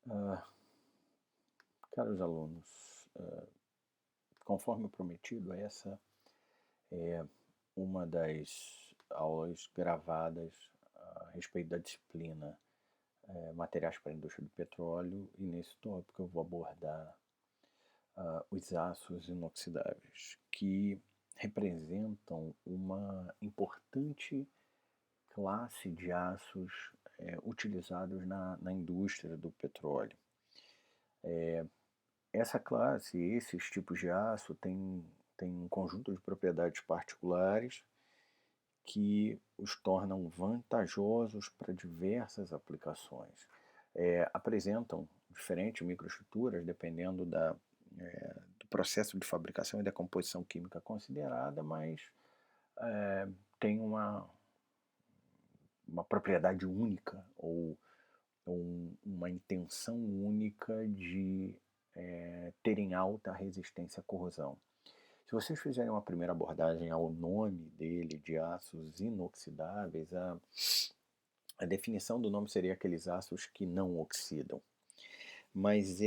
Ah, Caros alunos, conforme prometido, essa é uma das aulas gravadas a respeito da disciplina Materiais para a Indústria do Petróleo, e nesse tópico eu vou abordar os aços inoxidáveis, que representam uma importante classe de aços utilizados na indústria do petróleo. Essa classe, esses tipos de aço, tem um conjunto de propriedades particulares que os tornam vantajosos para diversas aplicações. Apresentam diferentes microestruturas dependendo do processo de fabricação e da composição química considerada, mas é, tem uma propriedade única ou uma intenção única de terem alta resistência à corrosão. Se vocês fizerem uma primeira abordagem ao nome dele, de aços inoxidáveis, a definição do nome seria aqueles aços que não oxidam. Mas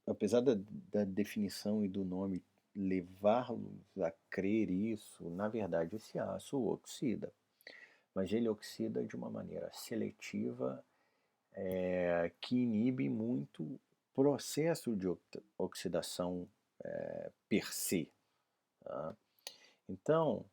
apesar da definição e do nome levar-los a crer isso, na verdade esse aço oxida. Mas ele oxida de uma maneira seletiva, que inibe muito o processo de oxidação per se. Tá? Então,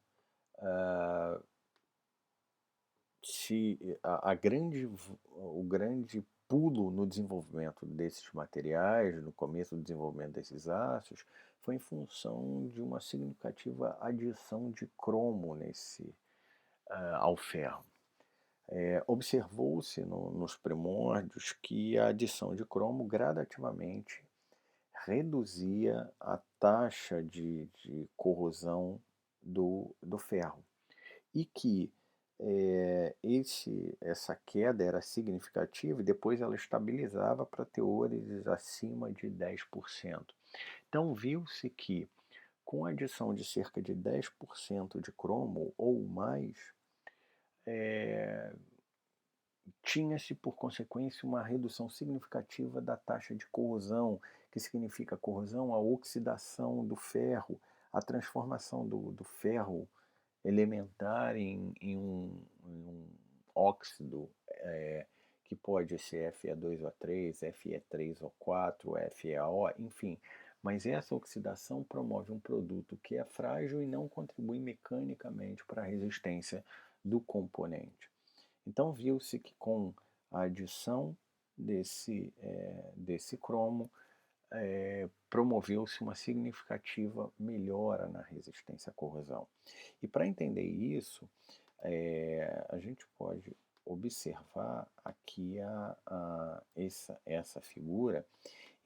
o grande pulo no desenvolvimento desses materiais, no começo do desenvolvimento desses aços, foi em função de uma significativa adição de cromo ao ferro. Observou-se nos primórdios que a adição de cromo gradativamente reduzia a taxa de corrosão do ferro e que essa queda era significativa e depois ela estabilizava para teores acima de 10%. Então viu-se que com a adição de cerca de 10% de cromo ou mais, tinha-se por consequência uma redução significativa da taxa de corrosão, que significa corrosão, a oxidação do ferro, a transformação do ferro elementar em um óxido, que pode ser Fe2O3, Fe3O4, FeO, enfim. Mas essa oxidação promove um produto que é frágil e não contribui mecanicamente para a resistência do componente. Então viu-se que com a adição desse cromo, promoveu-se uma significativa melhora na resistência à corrosão. E para entender isso, a gente pode observar aqui essa figura,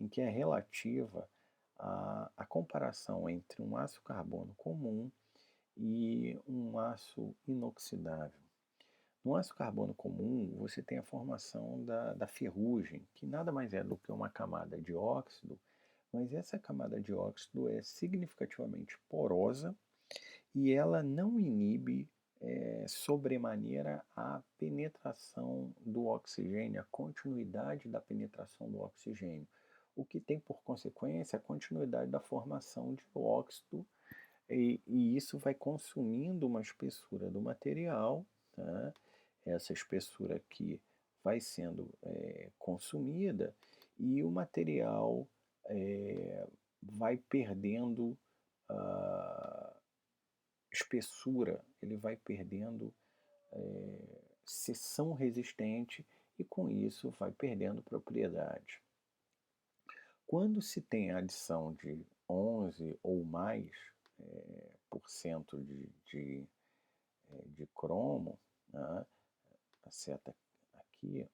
em que é relativa à comparação entre um aço carbono comum e um aço inoxidável. No aço carbono comum, você tem a formação da ferrugem, que nada mais é do que uma camada de óxido, mas essa camada de óxido é significativamente porosa e ela não inibe sobremaneira a penetração do oxigênio, a continuidade da penetração do oxigênio, o que tem por consequência a continuidade da formação de óxido, e isso vai consumindo uma espessura do material, tá? Essa espessura aqui vai sendo consumida e o material vai perdendo espessura, ele vai perdendo seção resistente e com isso vai perdendo propriedade. Quando se tem a adição de 11 ou mais por cento de cromo, né, a seta aqui,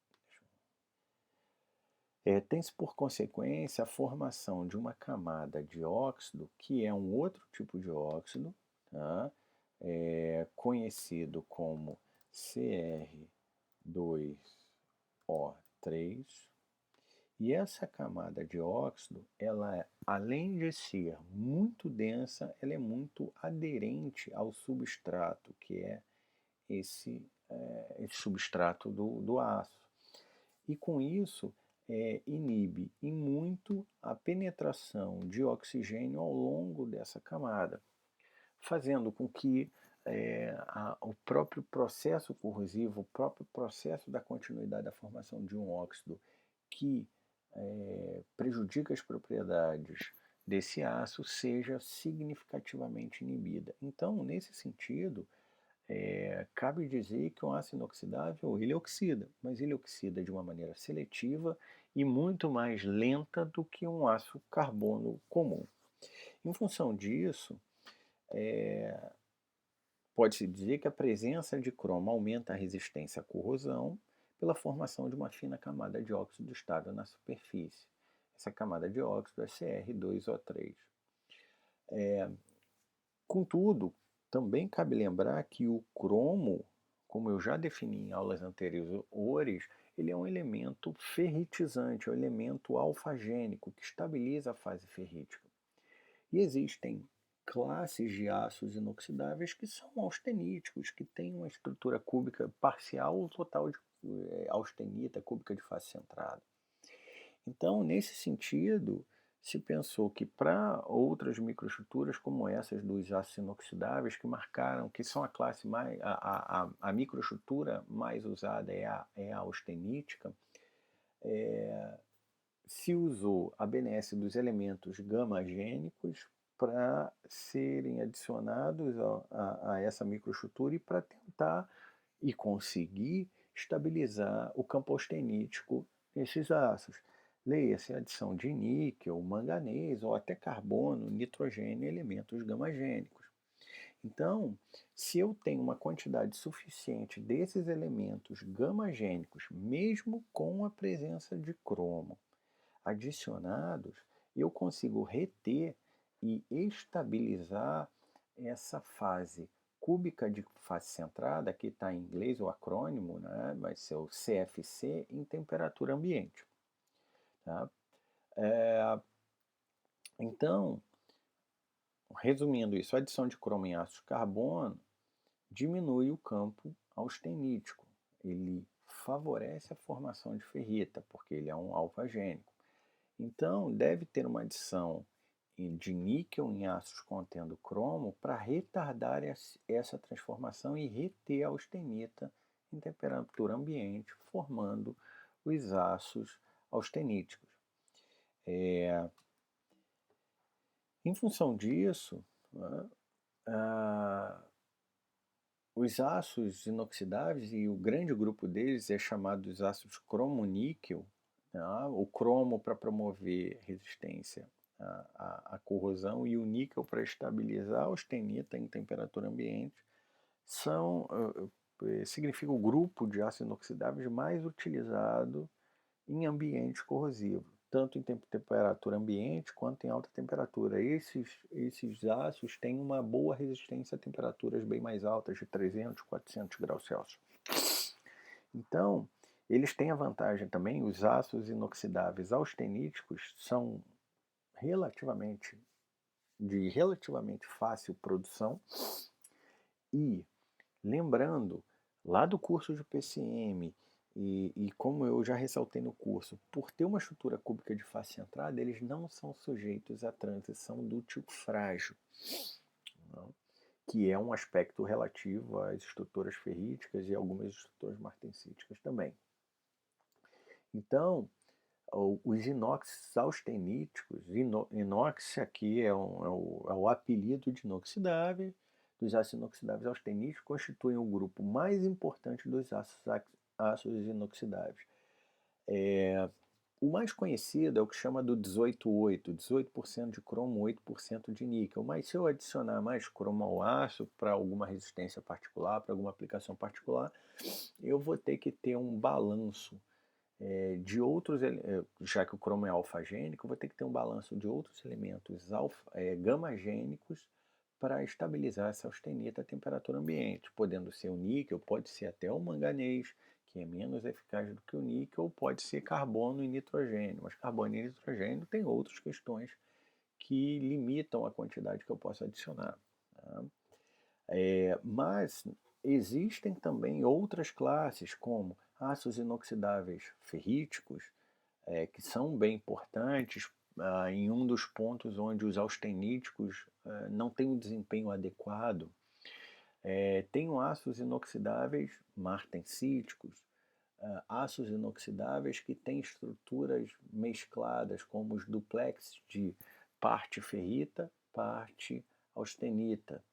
tem-se por consequência a formação de uma camada de óxido, que é um outro tipo de óxido, tá? Conhecido como Cr2O3, e essa camada de óxido, ela, além de ser muito densa, ela é muito aderente ao substrato, que é esse substrato do aço. e com isso inibe em muito a penetração de oxigênio ao longo dessa camada, fazendo com que o próprio processo corrosivo, o próprio processo da continuidade da formação de um óxido que prejudica as propriedades desse aço seja significativamente inibida. Então, nesse sentido, cabe dizer que um aço inoxidável ele oxida, mas ele oxida de uma maneira seletiva e muito mais lenta do que um aço carbono comum. Em função disso, pode-se dizer que a presença de cromo aumenta a resistência à corrosão pela formação de uma fina camada de óxido estável na superfície. Essa camada de óxido é Cr2O3. Contudo, também cabe lembrar que o cromo, como eu já defini em aulas anteriores, ele é um elemento ferritizante, é um elemento alfagênico que estabiliza a fase ferrítica. E existem classes de aços inoxidáveis que são austeníticos, que têm uma estrutura cúbica parcial ou total de austenita, cúbica de face centrada. Então, nesse sentido, se pensou que para outras microestruturas como essas dos aços inoxidáveis, que marcaram, que são a classe mais, a microestrutura mais usada é a austenítica, se usou a benesse dos elementos gamagênicos para serem adicionados a essa microestrutura e para tentar e conseguir estabilizar o campo austenítico nesses aços. Leia-se a adição de níquel, manganês ou até carbono, nitrogênio e elementos gamagênicos. Então, se eu tenho uma quantidade suficiente desses elementos gamagênicos, mesmo com a presença de cromo adicionados, eu consigo reter e estabilizar essa fase cúbica de face centrada, que está em inglês o acrônimo, né, vai ser o CFC, em temperatura ambiente. Tá? Então, resumindo isso, a adição de cromo em ácido de carbono diminui o campo austenítico. Ele favorece a formação de ferrita, porque ele é um alfagênico. Então, deve ter uma adição de níquel em ácidos contendo cromo para retardar essa transformação e reter a austenita em temperatura ambiente, formando os aços austeníticos. Em função disso, né, os aços inoxidáveis, e o grande grupo deles é chamado dos ácidos cromo-níquel, tá? O cromo para promover resistência à corrosão e o níquel para estabilizar a austenita em temperatura ambiente, significa o grupo de ácidos inoxidáveis mais utilizado em ambiente corrosivo, tanto em temperatura ambiente quanto em alta temperatura. Esses ácidos têm uma boa resistência a temperaturas bem mais altas, de 300, 400 graus Celsius. Então, eles têm a vantagem também, os ácidos inoxidáveis austeníticos são de relativamente fácil produção e, lembrando, lá do curso de PCM, e como eu já ressaltei no curso, por ter uma estrutura cúbica de face centrada, eles não são sujeitos à transição do tipo frágil, não? Que é um aspecto relativo às estruturas ferríticas e algumas estruturas martensíticas também. Então, os inox austeníticos, inox aqui é o apelido de inoxidável, dos ácidos inoxidáveis austeníticos, constituem o grupo mais importante dos ácidos inoxidáveis. O mais conhecido é o que chama do 18,8, 18% de cromo, 8% de níquel, mas se eu adicionar mais cromo ao aço para alguma resistência particular, para alguma aplicação particular, eu vou ter que ter um balanço de outros, já que o cromo é alfagênico, vou ter que ter um balanço de outros elementos gamagênicos para estabilizar essa austenita à temperatura ambiente, podendo ser o níquel, pode ser até o manganês, que é menos eficaz do que o níquel, ou pode ser carbono e nitrogênio, mas carbono e nitrogênio tem outras questões que limitam a quantidade que eu posso adicionar. Tá? Mas Existem também outras classes, como ácidos inoxidáveis ferríticos, que são bem importantes em um dos pontos onde os austeníticos não têm um desempenho adequado. Tem ácidos inoxidáveis martensíticos, ácidos inoxidáveis que têm estruturas mescladas, como os duplex de parte ferrita, parte austenita,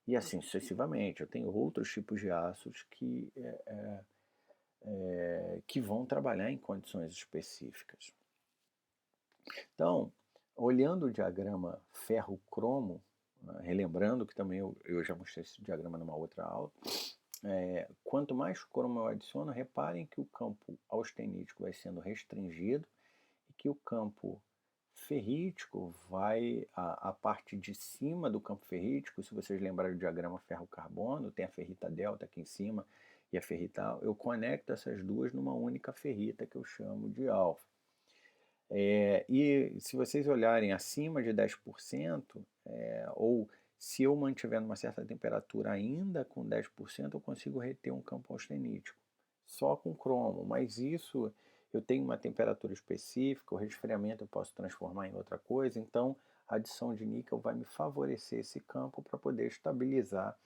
e assim sucessivamente. Eu tenho outros tipos de ácidos que vão trabalhar em condições específicas. Então, olhando o diagrama ferro-cromo, relembrando que também eu já mostrei esse diagrama numa outra aula, quanto mais cromo eu adiciono, reparem que o campo austenítico vai sendo restringido e que o campo ferrítico vai, a parte de cima do campo ferrítico, se vocês lembrarem do diagrama ferro-carbono, tem a ferrita delta aqui em cima e a ferrita, eu conecto essas duas numa única ferrita que eu chamo de alfa. E se vocês olharem acima de 10%, ou se eu mantiver numa certa temperatura ainda com 10%, eu consigo reter um campo austenítico, só com cromo, mas isso eu tenho uma temperatura específica, o resfriamento eu posso transformar em outra coisa, então a adição de níquel vai me favorecer esse campo para poder estabilizar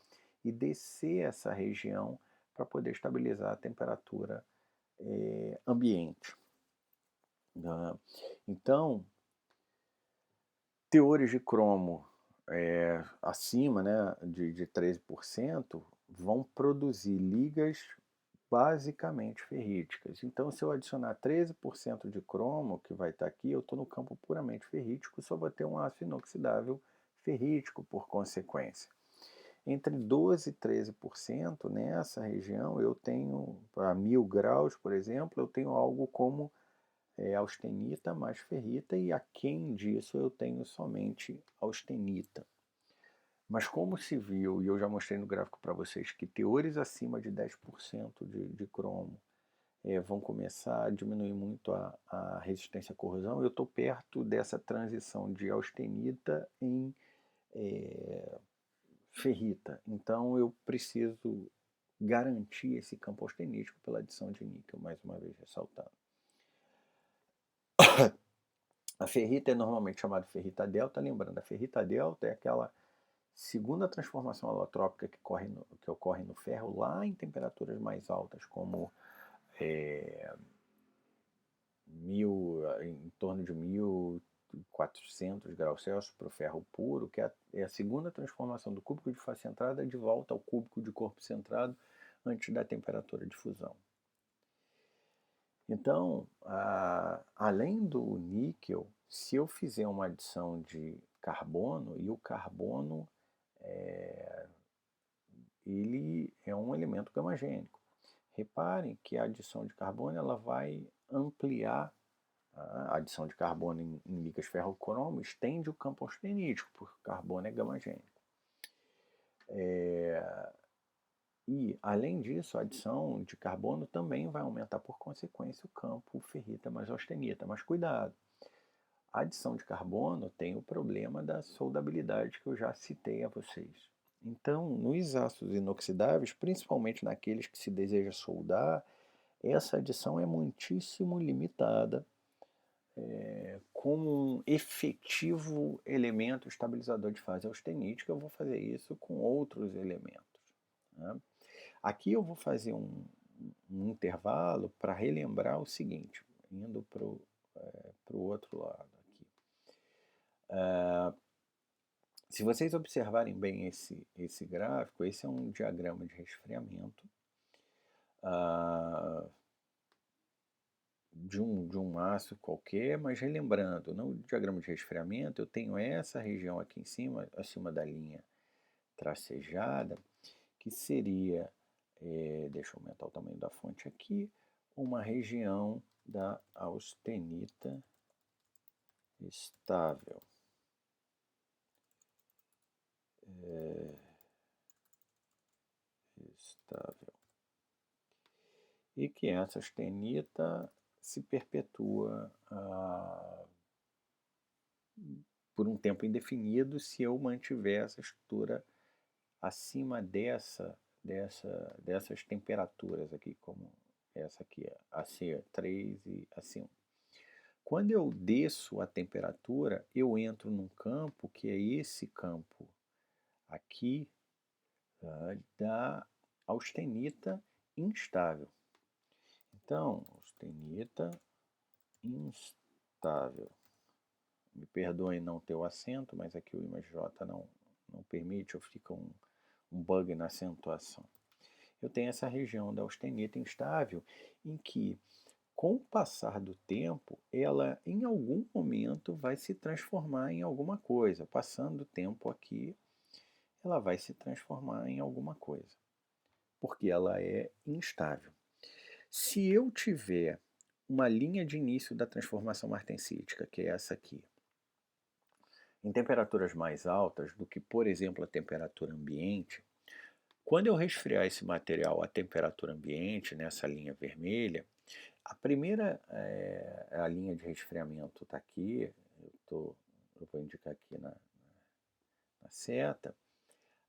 e descer essa região para poder estabilizar a temperatura ambiente. Então, teores de cromo acima, né, de 13% vão produzir ligas basicamente ferríticas. Então, se eu adicionar 13% de cromo, que vai estar aqui, eu estou no campo puramente ferrítico, só vou ter um ácido inoxidável ferrítico por consequência. Entre 12% e 13% nessa região, eu tenho, a 1000 graus, por exemplo, eu tenho algo como austenita mais ferrita, e aquém disso eu tenho somente austenita. Mas como se viu, e eu já mostrei no gráfico para vocês, que teores acima de 10% de cromo vão começar a diminuir muito a resistência à corrosão, eu estou perto dessa transição de austenita em ferrita. Então eu preciso garantir esse campo austenítico pela adição de níquel, mais uma vez ressaltando. A ferrita é normalmente chamada ferrita delta, lembrando, a ferrita delta é aquela segunda transformação alotrópica que ocorre no ferro lá em temperaturas mais altas, como em torno de 1400 graus Celsius para o ferro puro, que é a segunda transformação do cúbico de face centrada de volta ao cúbico de corpo centrado antes da temperatura de fusão. Então, além do níquel, se eu fizer uma adição de carbono, e o carbono ele é um elemento gamagênico. Reparem que a adição de carbono ela vai ampliar a adição de carbono em ligas ferro-cromo, estende o campo austenítico, porque o carbono é gamagênico. E, além disso, a adição de carbono também vai aumentar, por consequência, o campo ferrita mais austenita. Mas cuidado, a adição de carbono tem o problema da soldabilidade que eu já citei a vocês. Então, nos ácidos inoxidáveis, principalmente naqueles que se deseja soldar, essa adição é muitíssimo limitada como um efetivo elemento estabilizador de fase austenítica. Eu vou fazer isso com outros elementos, né? Aqui eu vou fazer um intervalo para relembrar o seguinte, indo para o outro lado aqui. Se vocês observarem bem esse gráfico, esse é um diagrama de resfriamento de um ácido qualquer, mas relembrando, no diagrama de resfriamento eu tenho essa região aqui em cima, acima da linha tracejada, que seria, deixa eu aumentar o tamanho da fonte aqui, uma região da austenita estável. E que essa austenita se perpetua por um tempo indefinido se eu mantiver essa estrutura acima dessas temperaturas aqui, como essa aqui, a C3 e a C1. Quando eu desço a temperatura, eu entro num campo que é esse campo aqui, da austenita instável. Então, austenita instável. Me perdoem não ter o acento, mas aqui o IMAJ não permite, ou fica um bug na acentuação. Eu tenho essa região da austenita instável, em que, com o passar do tempo, ela em algum momento vai se transformar em alguma coisa. Passando o tempo aqui, ela vai se transformar em alguma coisa, porque ela é instável. Se eu tiver uma linha de início da transformação martensítica, que é essa aqui, em temperaturas mais altas do que, por exemplo, a temperatura ambiente, quando eu resfriar esse material à temperatura ambiente, nessa linha vermelha, a primeira, a linha de resfriamento está aqui, eu vou indicar aqui na seta.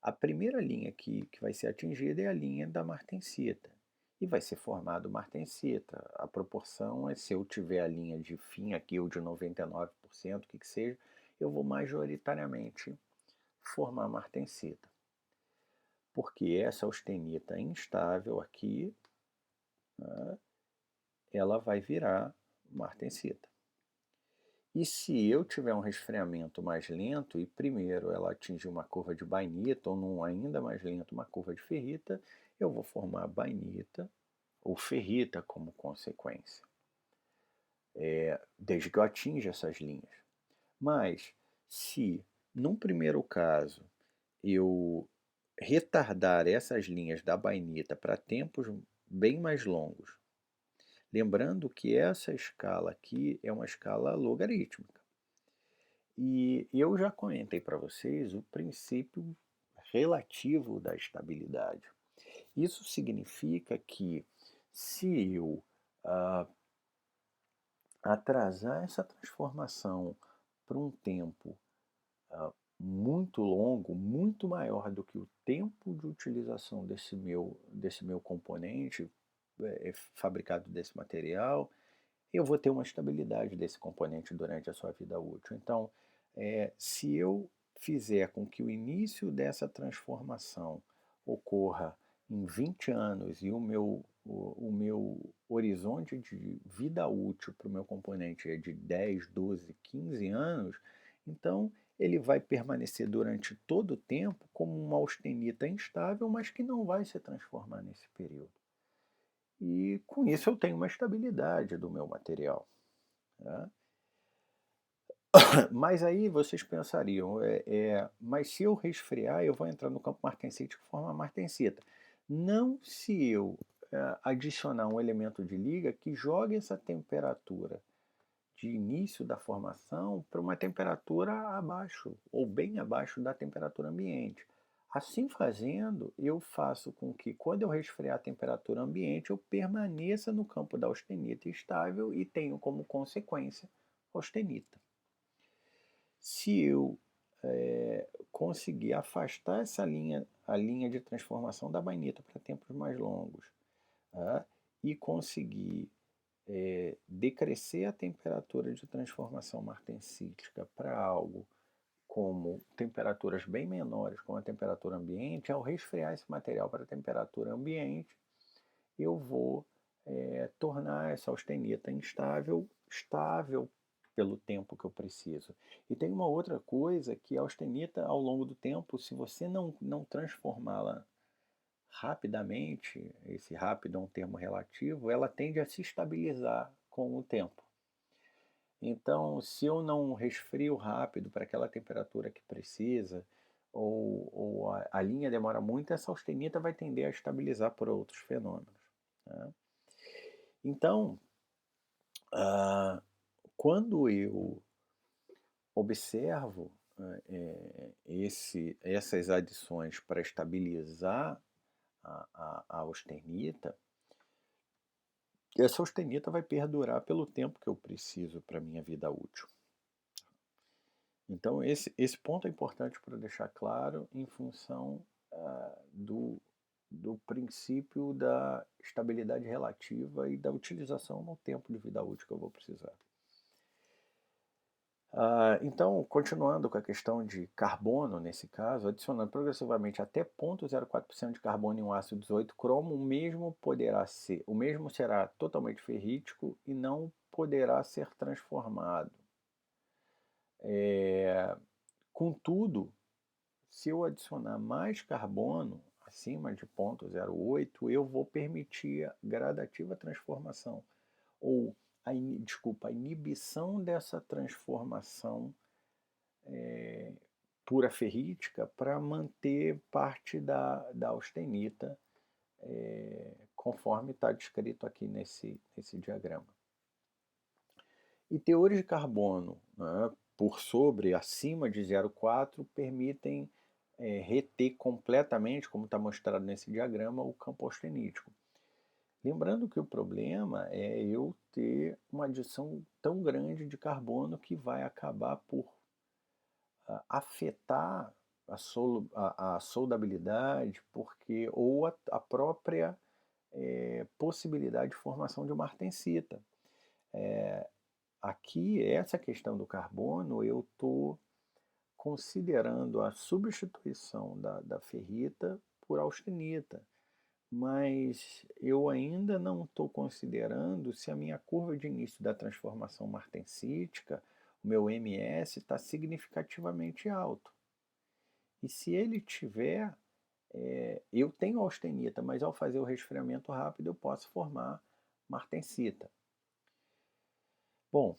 A primeira linha que vai ser atingida é a linha da martensita. E vai ser formado martensita. A proporção é, se eu tiver a linha de fim aqui, ou de 99%, o que seja, eu vou majoritariamente formar martensita. Porque essa austenita instável aqui, né, ela vai virar martensita. E se eu tiver um resfriamento mais lento, e primeiro ela atingir uma curva de bainita, ou num ainda mais lento, uma curva de ferrita, eu vou formar bainita ou ferrita como consequência, desde que eu atinja essas linhas. Mas, se num primeiro caso eu retardar essas linhas da bainita para tempos bem mais longos, lembrando que essa escala aqui é uma escala logarítmica. E eu já comentei para vocês o princípio relativo da estabilidade. Isso significa que, se eu atrasar essa transformação para um tempo muito longo, muito maior do que o tempo de utilização desse meu componente fabricado desse material, eu vou ter uma estabilidade desse componente durante a sua vida útil. Então, se eu fizer com que o início dessa transformação ocorra em 20 anos e o meu horizonte de vida útil para o meu componente é de 10, 12, 15 anos, então ele vai permanecer durante todo o tempo como uma austenita instável, mas que não vai se transformar nesse período. E com isso eu tenho uma estabilidade do meu material. Né? Mas aí vocês pensariam, mas se eu resfriar, eu vou entrar no campo martensita que forma martensita. Não se eu adicionar um elemento de liga que jogue essa temperatura de início da formação para uma temperatura abaixo, ou bem abaixo da temperatura ambiente. Assim fazendo, eu faço com que, quando eu resfriar a temperatura ambiente, eu permaneça no campo da austenita estável e tenho como consequência austenita. Se eu conseguir afastar a linha de transformação da bainita para tempos mais longos, e conseguir decrescer a temperatura de transformação martensítica para algo como temperaturas bem menores, como a temperatura ambiente, ao resfriar esse material para a temperatura ambiente, eu vou tornar essa austenita estável pelo tempo que eu preciso. E tem uma outra coisa, que a austenita, ao longo do tempo, se você não transformá-la rapidamente, esse rápido é um termo relativo, ela tende a se estabilizar com o tempo. Então, se eu não resfrio rápido para aquela temperatura que precisa, ou a linha demora muito, essa austenita vai tender a estabilizar por outros fenômenos. Né? Então, quando eu observo essas adições para estabilizar a austenita, essa austenita vai perdurar pelo tempo que eu preciso para a minha vida útil. Então, esse ponto é importante para deixar claro em função do princípio da estabilidade relativa e da utilização no tempo de vida útil que eu vou precisar. Então, continuando com a questão de carbono, nesse caso, adicionando progressivamente até 0,04% de carbono em um ácido 18 cromo, o mesmo será totalmente ferrítico e não poderá ser transformado. Contudo, se eu adicionar mais carbono, acima de 0,08, eu vou permitir a gradativa transformação, ou a inibição dessa transformação pura ferrítica para manter parte da austenita, conforme está descrito aqui nesse diagrama. E teores de carbono, né, por sobre, acima de 0,4, permitem reter completamente, como está mostrado nesse diagrama, o campo austenítico. Lembrando que o problema é eu ter uma adição tão grande de carbono que vai acabar por afetar a soldabilidade, porque, ou a própria possibilidade de formação de uma artensita. Aqui, essa questão do carbono, eu estou considerando a substituição da ferrita por austenita, mas eu ainda não estou considerando se a minha curva de início da transformação martensítica, o meu MS, está significativamente alto. E se ele tiver, eu tenho austenita, mas ao fazer o resfriamento rápido eu posso formar martensita. Bom,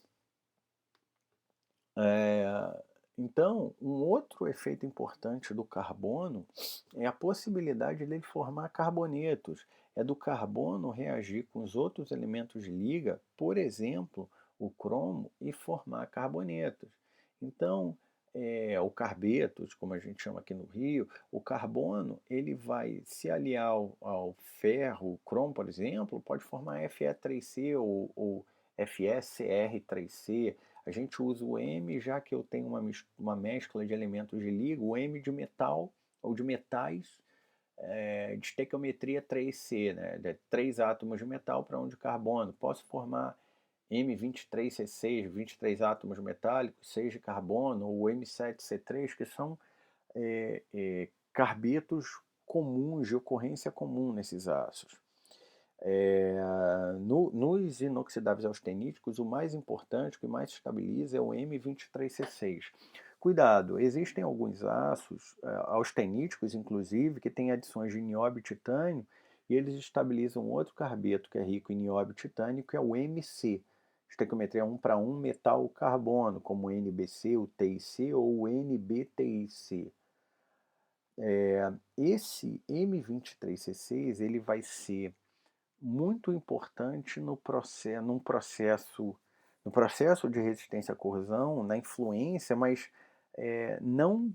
então, um outro efeito importante do carbono é a possibilidade dele formar carbonetos. É do carbono reagir com os outros elementos de liga, por exemplo, o cromo, e formar carbonetos. Então, o carbetos, como a gente chama aqui no Rio, o carbono ele vai se aliar ao ferro, o cromo, por exemplo, pode formar Fe3C ou FeCr3C. A gente usa o M, já que eu tenho uma mescla de elementos de liga, o M de metal ou de metais, de estequiometria 3C, né? De 3 átomos de metal para 1 de carbono. Posso formar M23C6, 23 átomos metálicos, 6 de carbono, ou M7C3, que são carbetos comuns, de ocorrência comum nesses ácidos. Nos inoxidáveis austeníticos, o mais importante, o que mais estabiliza é o M23C6. Cuidado, existem alguns aços austeníticos, inclusive, que têm adições de nióbio e titânio, e eles estabilizam outro carbeto que é rico em nióbio e titânio, que é o MC. Estequiometria 1 para 1 metal-carbono, como o NBC, o TIC ou o NBTIC. Esse M23C6 ele vai ser muito importante no processo de resistência à corrosão, na influência, mas não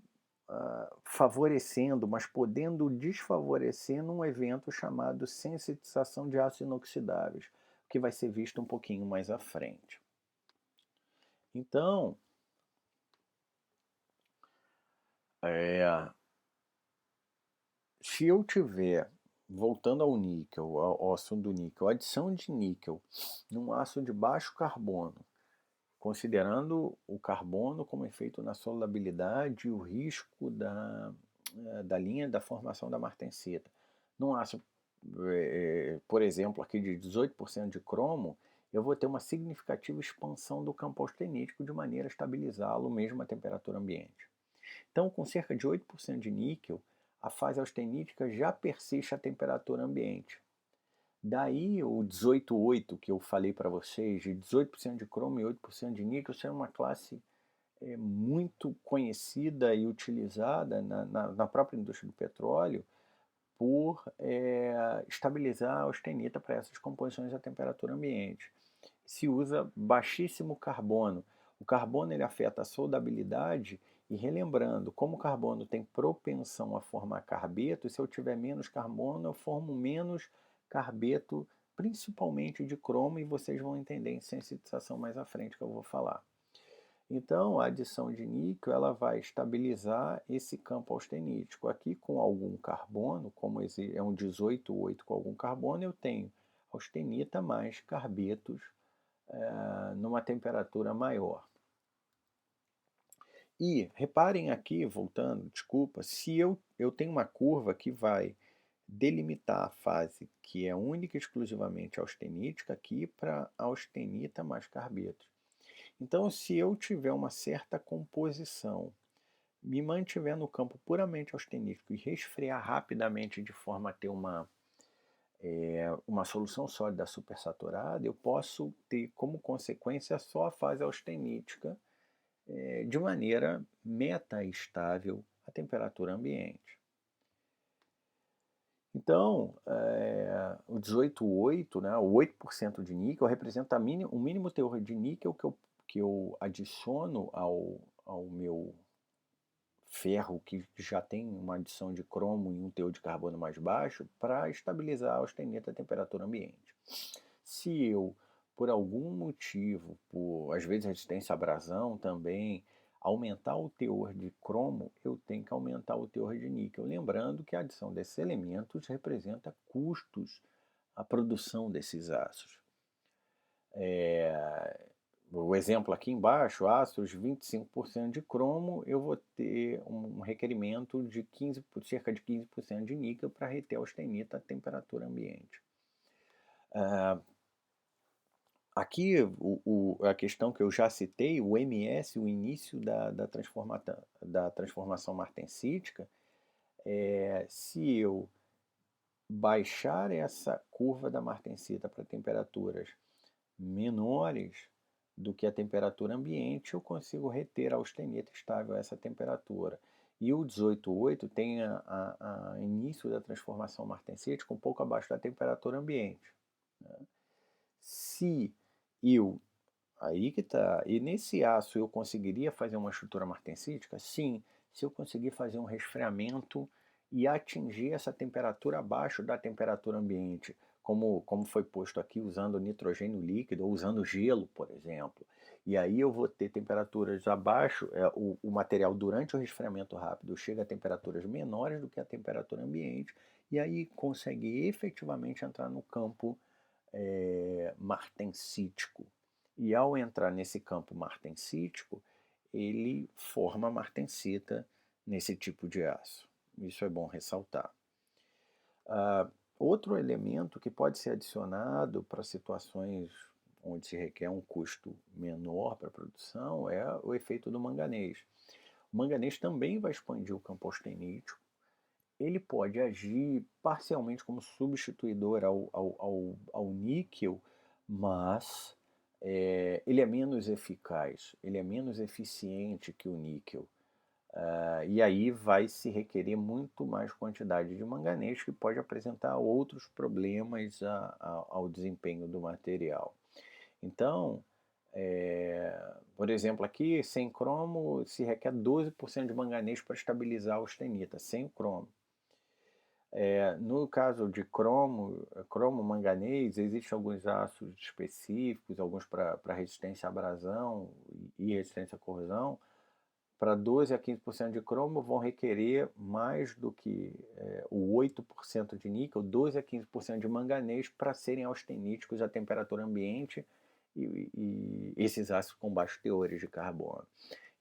favorecendo, mas podendo desfavorecer num evento chamado sensitização de ácidos inoxidáveis, que vai ser visto um pouquinho mais à frente. Então, se eu tiver, voltando ao níquel, ao assunto do níquel, a adição de níquel num ácido de baixo carbono, considerando o carbono como efeito na soldabilidade e o risco da linha da formação da martensita. Num ácido, por exemplo, aqui de 18% de cromo, eu vou ter uma significativa expansão do campo austenítico de maneira a estabilizá-lo mesmo a temperatura ambiente. Então, com cerca de 8% de níquel, a fase austenítica já persiste à temperatura ambiente. Daí o 18,8 que eu falei para vocês, de 18% de cromo e 8% de níquel, ser uma classe muito conhecida e utilizada na própria indústria do petróleo por estabilizar a austenita para essas composições à temperatura ambiente. Se usa baixíssimo carbono. O carbono ele afeta a soldabilidade e, relembrando, como o carbono tem propensão a formar carbeto, se eu tiver menos carbono, eu formo menos carbeto, principalmente de cromo, e vocês vão entender em sensitização mais à frente que eu vou falar. Então, a adição de níquel ela vai estabilizar esse campo austenítico. Aqui com algum carbono, como esse é um 18,8 com algum carbono, eu tenho austenita mais carbetos numa temperatura maior. E reparem aqui, voltando, desculpa, se eu tenho uma curva que vai delimitar a fase que é única e exclusivamente austenítica aqui para austenita mais carbetos. Então, se eu tiver uma certa composição, me mantiver no campo puramente austenítico e resfriar rapidamente de forma a ter uma solução sólida supersaturada, eu posso ter como consequência só a fase austenítica de maneira meta-estável à temperatura ambiente. Então, o 18,8, né, o 8% de níquel representa o mínimo teor de níquel que eu adiciono ao meu ferro, que já tem uma adição de cromo e um teor de carbono mais baixo, para estabilizar a austenita à temperatura ambiente. Se eu, por algum motivo, por às vezes resistência à abrasão também, aumentar o teor de cromo, eu tenho que aumentar o teor de níquel. Lembrando que a adição desses elementos representa custos à produção desses aços. O exemplo aqui embaixo, ácidos 25% de cromo, eu vou ter um requerimento de cerca de 15% de níquel para reter a austenita à temperatura ambiente. Aqui, a questão que eu já citei, o MS, o início da transformação martensítica, se eu baixar essa curva da martensita para temperaturas menores do que a temperatura ambiente, eu consigo reter a austenita estável a essa temperatura. E o 18,8 tem a início da transformação martensítica um pouco abaixo da temperatura ambiente. Né? Se eu Aí que tá. E nesse aço eu conseguiria fazer uma estrutura martensítica? Sim, se eu conseguir fazer um resfriamento e atingir essa temperatura abaixo da temperatura ambiente, como foi posto aqui, usando nitrogênio líquido ou usando gelo, por exemplo. E aí eu vou ter temperaturas abaixo, o material durante o resfriamento rápido chega a temperaturas menores do que a temperatura ambiente, e aí consegue efetivamente entrar no campo martensítico. E ao entrar nesse campo martensítico, ele forma martensita nesse tipo de aço. Isso é bom ressaltar. Outro elemento que pode ser adicionado para situações onde se requer um custo menor para a produção é o efeito do manganês. O manganês também vai expandir o campo austenítico. Ele pode agir parcialmente como substituidor ao níquel, mas ele é menos eficaz, ele é menos eficiente que o níquel. E aí vai se requerer muito mais quantidade de manganês, que pode apresentar outros problemas ao desempenho do material. Então, por exemplo, aqui sem cromo se requer 12% de manganês para estabilizar a austenita, sem o cromo. No caso de cromo manganês, existem alguns aços específicos, alguns para resistência à abrasão e resistência à corrosão. Para 12 a 15% de cromo vão requerer mais do que o 8% de níquel, 12 a 15% de manganês para serem austeníticos à temperatura ambiente e esses ácidos com baixos teores de carbono.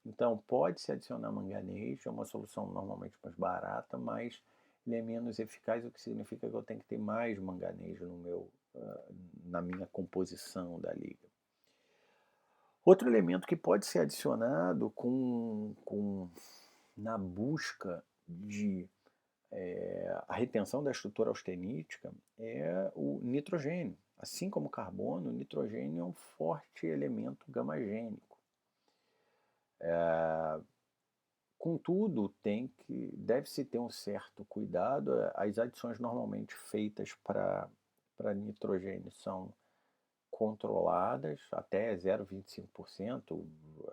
Então, pode-se adicionar manganês, é uma solução normalmente mais barata, mas ele é menos eficaz, o que significa que eu tenho que ter mais manganês na minha composição da liga. Outro elemento que pode ser adicionado na busca de a retenção da estrutura austenítica é o nitrogênio. Assim como o carbono, o nitrogênio é um forte elemento gamagênico. Contudo, deve-se ter um certo cuidado. As adições normalmente feitas para nitrogênio são controladas até 0,25%,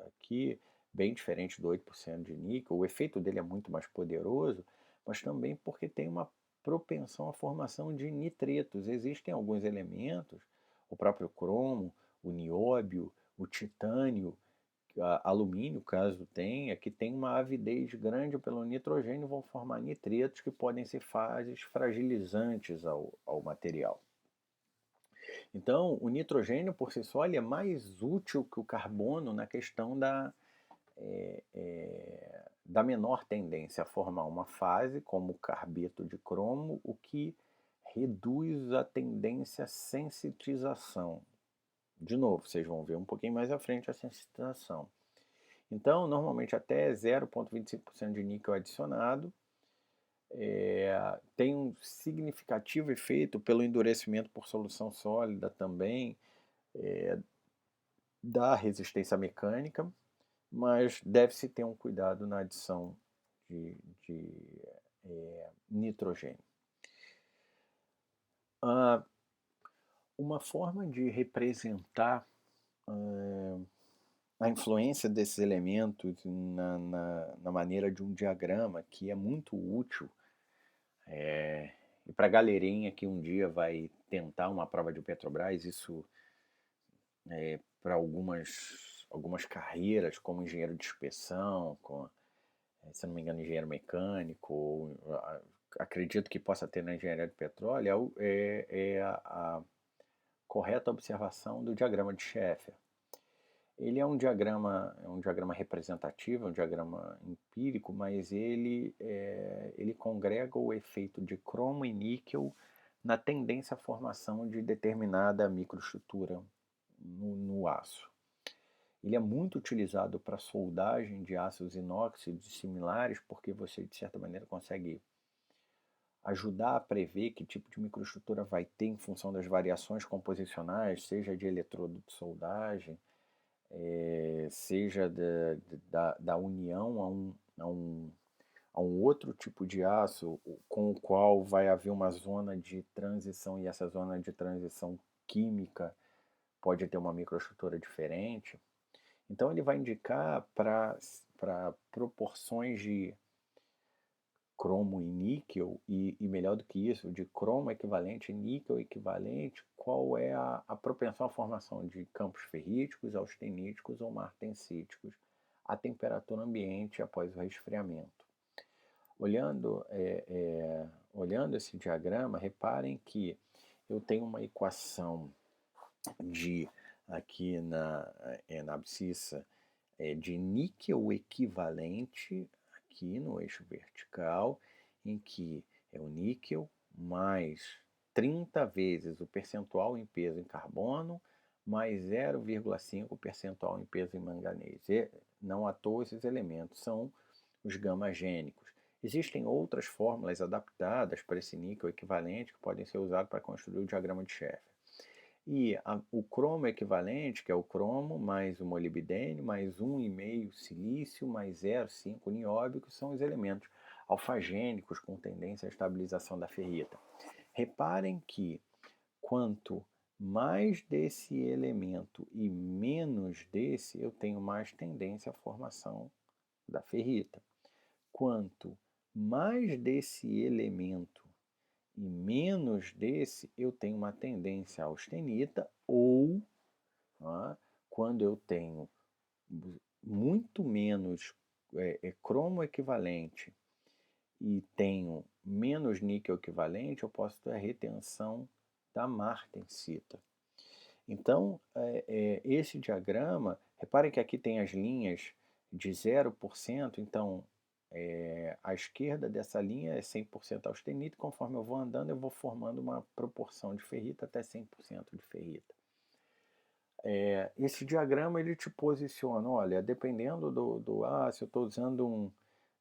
aqui bem diferente do 8% de níquel. O efeito dele é muito mais poderoso, mas também porque tem uma propensão à formação de nitretos. Existem alguns elementos, o próprio cromo, o nióbio, o titânio, alumínio, caso tenha, que tem uma avidez grande pelo nitrogênio, vão formar nitretos que podem ser fases fragilizantes ao material. Então, o nitrogênio por si só ele é mais útil que o carbono na questão da menor tendência a formar uma fase, como o carbeto de cromo, o que reduz a tendência à sensitização. De novo, vocês vão ver um pouquinho mais à frente a sensitização. Então, normalmente até 0,25% de níquel adicionado tem um significativo efeito pelo endurecimento por solução sólida também da resistência mecânica, mas deve-se ter um cuidado na adição de nitrogênio. Uma forma de representar a influência desses elementos na maneira de um diagrama que é muito útil, e para a galerinha que um dia vai tentar uma prova de Petrobras, isso para algumas carreiras, como engenheiro de inspeção, se não me engano, engenheiro mecânico, ou, acredito que possa ter na engenharia de petróleo, é a correta observação do diagrama de Sheffer. Ele é um diagrama representativo, um diagrama empírico, mas ele congrega o efeito de cromo e níquel na tendência à formação de determinada microestrutura no aço. Ele é muito utilizado para soldagem de aços inox e similares, porque você, de certa maneira, consegue ajudar a prever que tipo de microestrutura vai ter em função das variações composicionais, seja de eletrodo de soldagem, seja da união a um outro tipo de aço com o qual vai haver uma zona de transição, e essa zona de transição química pode ter uma microestrutura diferente. Então ele vai indicar para proporções de cromo e níquel, e melhor do que isso, de cromo equivalente e níquel equivalente, qual é a propensão à formação de campos ferríticos, austeníticos ou martensíticos à temperatura ambiente após o resfriamento. Olhando esse diagrama, reparem que eu tenho uma equação aqui na abscissa de níquel equivalente aqui no eixo vertical, em que é o níquel mais 30 vezes o percentual em peso em carbono, mais 0,5 percentual em peso em manganês. E não à toa esses elementos são os gamagênicos. Existem outras fórmulas adaptadas para esse níquel equivalente que podem ser usadas para construir o diagrama de Sheffer. E o cromo equivalente, que é o cromo mais o molibdênio, mais 1,5 silício, mais 0,5 nióbio, que são os elementos alfagênicos com tendência à estabilização da ferrita. Reparem que quanto mais desse elemento e menos desse, eu tenho mais tendência à formação da ferrita. Quanto mais desse elemento e menos desse, eu tenho uma tendência à austenita, ou quando eu tenho muito menos cromo equivalente e tenho menos níquel equivalente, eu posso ter a retenção da martensita. Então, esse diagrama, reparem que aqui tem as linhas de 0%, então à esquerda dessa linha é 100% austenita, e conforme eu vou andando eu vou formando uma proporção de ferrita até 100% de ferrita. Esse diagrama ele te posiciona, olha, dependendo do aço, eu estou usando um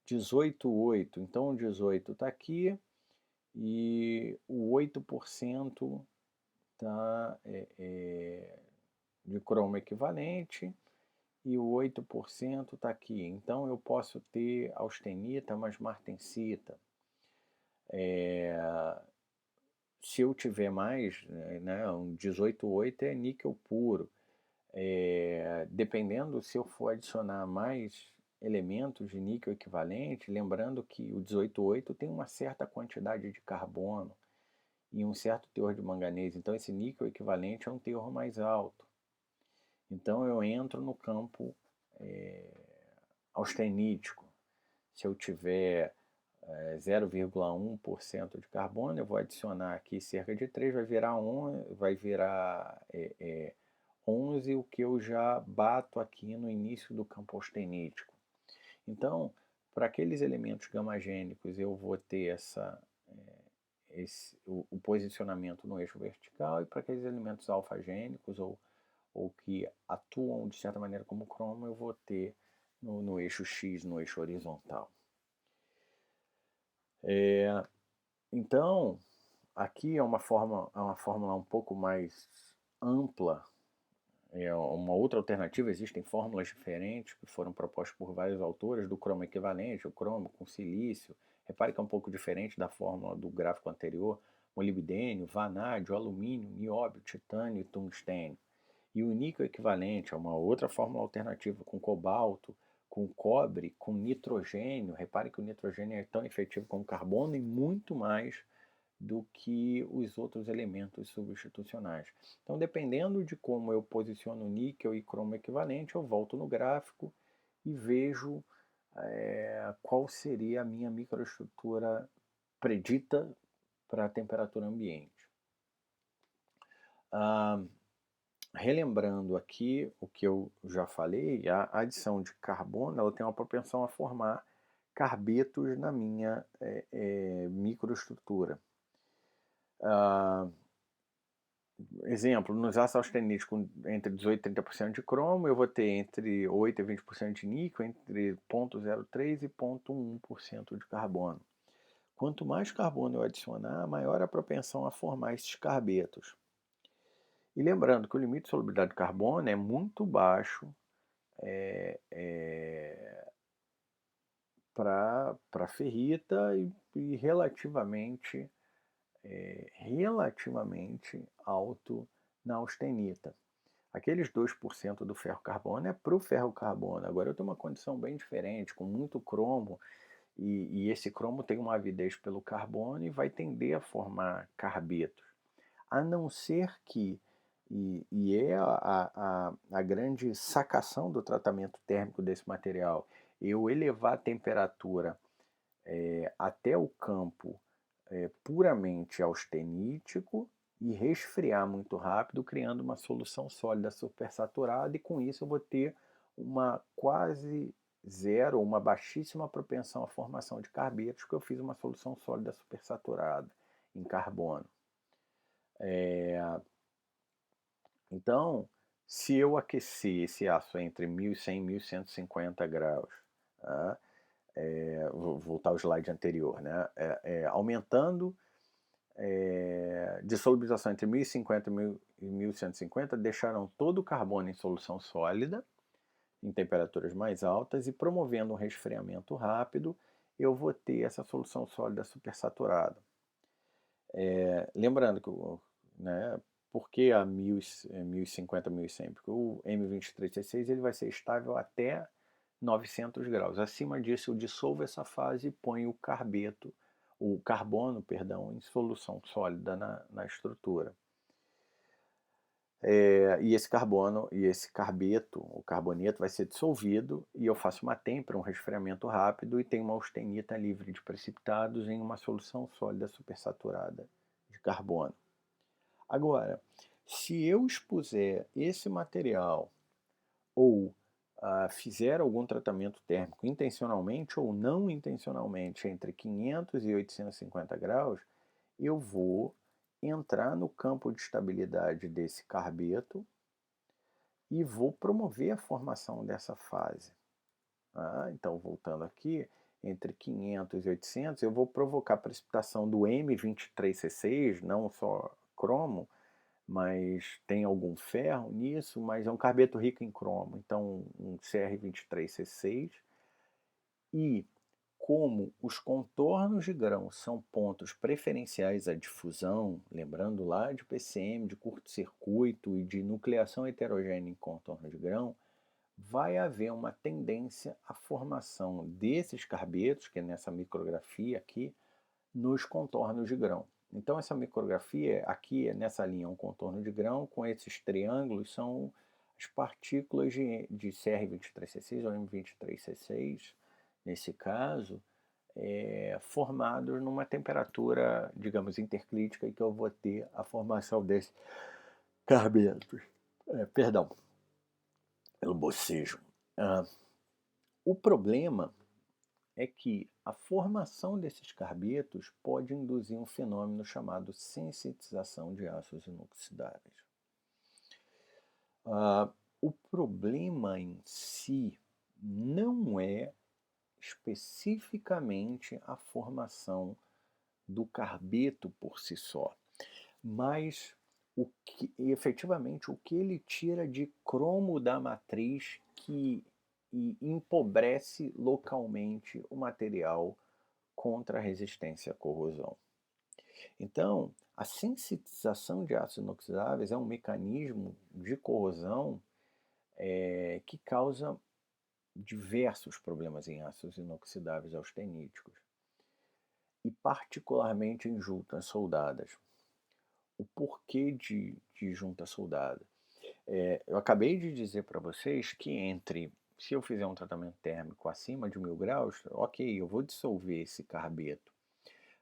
18,8, então o 18 está aqui e o 8% tá, de cromo equivalente, e o 8% está aqui. Então eu posso ter austenita mais martensita. Se eu tiver mais, né, um 18,8 é níquel puro. Dependendo, se eu for adicionar mais elementos de níquel equivalente, lembrando que o 18,8 tem uma certa quantidade de carbono e um certo teor de manganês, então esse níquel equivalente é um teor mais alto. Então eu entro no campo austenítico. Se eu tiver 0,1% de carbono, eu vou adicionar aqui cerca de 3, vai virar 11, o que eu já bato aqui no início do campo austenítico. Então, para aqueles elementos gamagênicos, eu vou ter o posicionamento no eixo vertical, e para aqueles elementos alfagênicos ou que atuam de certa maneira como cromo, eu vou ter no eixo X, no eixo horizontal. Então, aqui é uma fórmula um pouco mais ampla. É uma outra alternativa, existem fórmulas diferentes que foram propostas por vários autores do cromo equivalente, o cromo com silício. Repare que é um pouco diferente da fórmula do gráfico anterior: molibdênio, vanádio, alumínio, nióbio, titânio e tungstênio. E o níquel equivalente é uma outra fórmula alternativa com cobalto, com cobre, com nitrogênio. Repare que o nitrogênio é tão efetivo como carbono e muito mais do que os outros elementos substitucionais. Então, dependendo de como eu posiciono níquel e cromo equivalente, eu volto no gráfico e vejo qual seria a minha microestrutura predita para a temperatura ambiente. Relembrando aqui o que eu já falei, a adição de carbono ela tem uma propensão a formar carbetos na minha microestrutura. Exemplo, nos ácidos austeníticos com entre 18 e 30% de cromo, eu vou ter entre 8 e 20% de níquel, entre 0,03 e 0,1% de carbono. Quanto mais carbono eu adicionar, maior a propensão a formar esses carbetos. E lembrando que o limite de solubilidade de carbono é muito baixo para ferrita e relativamente alto na austenita. Aqueles 2% do ferro-carbono é para o ferro-carbono. Agora eu tenho uma condição bem diferente, com muito cromo, e esse cromo tem uma avidez pelo carbono e vai tender a formar carbetos. A não ser que, e é a grande sacação do tratamento térmico desse material, eu elevar a temperatura até o campo puramente austenítico e resfriar muito rápido, criando uma solução sólida supersaturada, e com isso eu vou ter uma quase zero, uma baixíssima propensão à formação de carbetos, porque eu fiz uma solução sólida supersaturada em carbono. Então, se eu aquecer esse aço entre 1100 e 1150 graus, tá? Vou voltar ao slide anterior, né? Aumentando de solubilização entre 1050 e 1150, deixaram todo o carbono em solução sólida, em temperaturas mais altas, e promovendo um resfriamento rápido, eu vou ter essa solução sólida supersaturada. Lembrando que, por que a 1050, 1100? Porque o M23C6 ele vai ser estável até 900 graus. Acima disso, eu dissolvo essa fase e ponho o carbono, em solução sólida na estrutura. E esse carbeto, o carboneto, vai ser dissolvido e eu faço uma têmpera, um resfriamento rápido, e tenho uma austenita livre de precipitados em uma solução sólida supersaturada de carbono. Agora, se eu expuser esse material ou fizer algum tratamento térmico intencionalmente ou não intencionalmente entre 500 e 850 graus, eu vou entrar no campo de estabilidade desse carbeto e vou promover a formação dessa fase. Então, voltando aqui, entre 500 e 800, eu vou provocar precipitação do M23C6, não só cromo, mas tem algum ferro nisso, mas é um carbeto rico em cromo, então um Cr23C6. E como os contornos de grão são pontos preferenciais à difusão, lembrando lá de PCM, de curto-circuito e de nucleação heterogênea em contorno de grão, vai haver uma tendência à formação desses carbetos, que é nessa micrografia aqui, nos contornos de grão. Então essa micrografia aqui, nessa linha, é um contorno de grão, com esses triângulos são as partículas de Cr23C6 ou M23C6, nesse caso, formados numa temperatura, digamos, intercrítica, e que eu vou ter a formação desses carbetos. Perdão, pelo bocejo. O problema é que a formação desses carbetos pode induzir um fenômeno chamado sensitização de ácidos inoxidáveis. O problema em si não é especificamente a formação do carbeto por si só, mas efetivamente o que ele tira de cromo da matriz que empobrece localmente o material contra a resistência à corrosão. Então, a sensitização de ácidos inoxidáveis é um mecanismo de corrosão que causa diversos problemas em ácidos inoxidáveis austeníticos, e particularmente em juntas soldadas. O porquê de junta soldada? Eu acabei de dizer para vocês que se eu fizer um tratamento térmico acima de 1000 graus, ok, eu vou dissolver esse carbeto.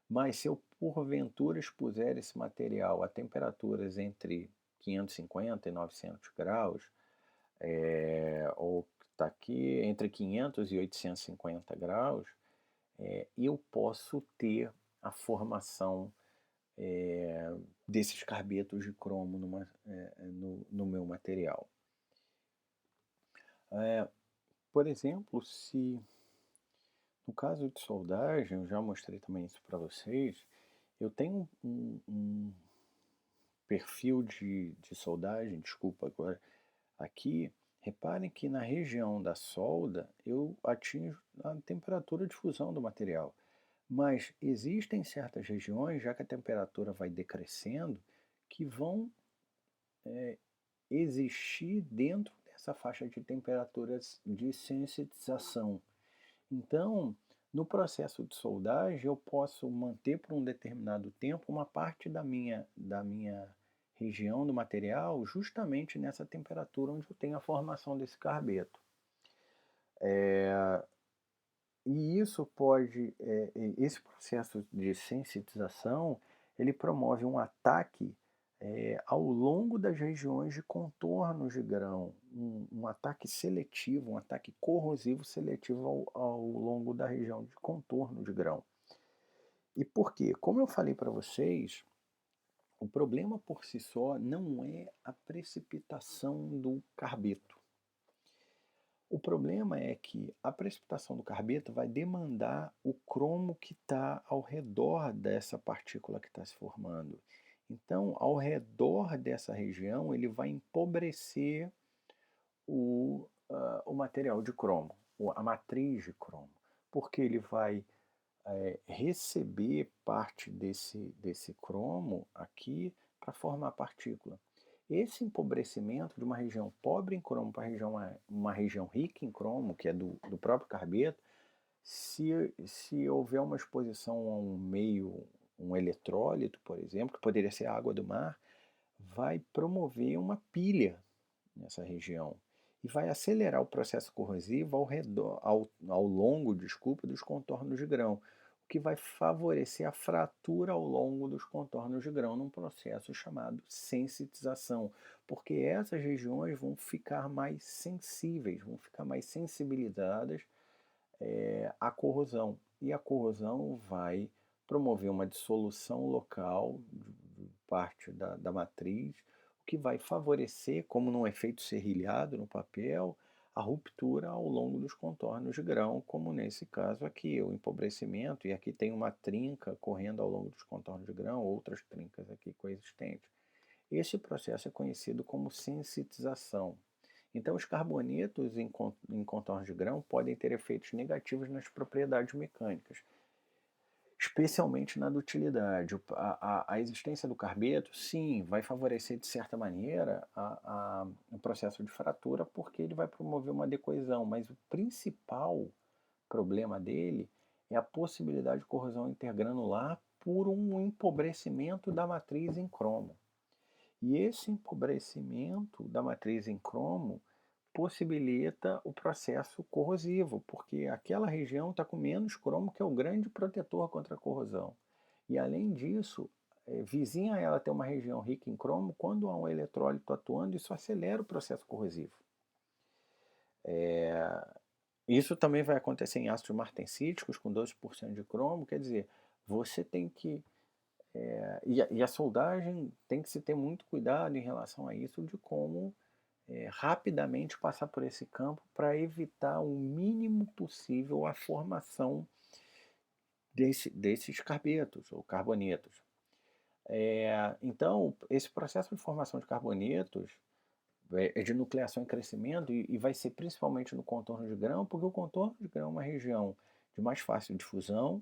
Mas se eu porventura expuser esse material a temperaturas entre 550 e 900 graus, ou está aqui entre 500 e 850 graus, eu posso ter a formação desses carbetos de cromo no meu material. Por exemplo, se no caso de soldagem, eu já mostrei também isso para vocês, eu tenho um perfil de soldagem, desculpa agora, aqui, reparem que na região da solda eu atinjo a temperatura de fusão do material. Mas existem certas regiões, já que a temperatura vai decrescendo, que vão existir dentro dessa faixa de temperaturas de sensitização. Então, no processo de soldagem, eu posso manter por um determinado tempo uma parte da minha região do material justamente nessa temperatura onde eu tenho a formação desse carbeto. E isso esse processo de sensitização, ele promove um ataque ao longo das regiões de contornos de grão, um ataque seletivo, um ataque corrosivo seletivo ao longo da região de contorno de grão. E por quê? Como eu falei para vocês, o problema por si só não é a precipitação do carbeto. O problema é que a precipitação do carbeto vai demandar o cromo que está ao redor dessa partícula que está se formando. Então, ao redor dessa região, ele vai empobrecer o material de cromo, a matriz de cromo, porque ele vai receber parte desse cromo aqui para formar a partícula. Esse empobrecimento de uma região pobre em cromo para uma região rica em cromo, que é do próprio carbeto, se houver uma exposição a um meio, um eletrólito, por exemplo, que poderia ser a água do mar, vai promover uma pilha nessa região e vai acelerar o processo corrosivo ao longo dos contornos de grão, o que vai favorecer a fratura ao longo dos contornos de grão num processo chamado sensitização, porque essas regiões vão ficar mais sensíveis, vão ficar mais sensibilizadas à corrosão, e a corrosão vai promover uma dissolução local de parte da matriz, o que vai favorecer, como num efeito serrilhado no papel, a ruptura ao longo dos contornos de grão, como nesse caso aqui, o empobrecimento, e aqui tem uma trinca correndo ao longo dos contornos de grão, outras trincas aqui coexistentes. Esse processo é conhecido como sensitização. Então, os carbonetos em contornos de grão podem ter efeitos negativos nas propriedades mecânicas, especialmente na dutilidade. A existência do carbeto, sim, vai favorecer de certa maneira o processo de fratura, porque ele vai promover uma decoesão, mas o principal problema dele é a possibilidade de corrosão intergranular por um empobrecimento da matriz em cromo. E esse empobrecimento da matriz em cromo possibilita o processo corrosivo, porque aquela região está com menos cromo, que é o grande protetor contra a corrosão. E além disso, vizinha a ela ter uma região rica em cromo, quando há um eletrólito atuando, isso acelera o processo corrosivo. Isso também vai acontecer em ácidos martensíticos com 12% de cromo, quer dizer, você tem que e a soldagem tem que se ter muito cuidado em relação a isso, de como rapidamente passar por esse campo para evitar o mínimo possível a formação desses carbetos ou carbonetos. Então, esse processo de formação de carbonetos é de nucleação e crescimento e vai ser principalmente no contorno de grão, porque o contorno de grão é uma região de mais fácil difusão,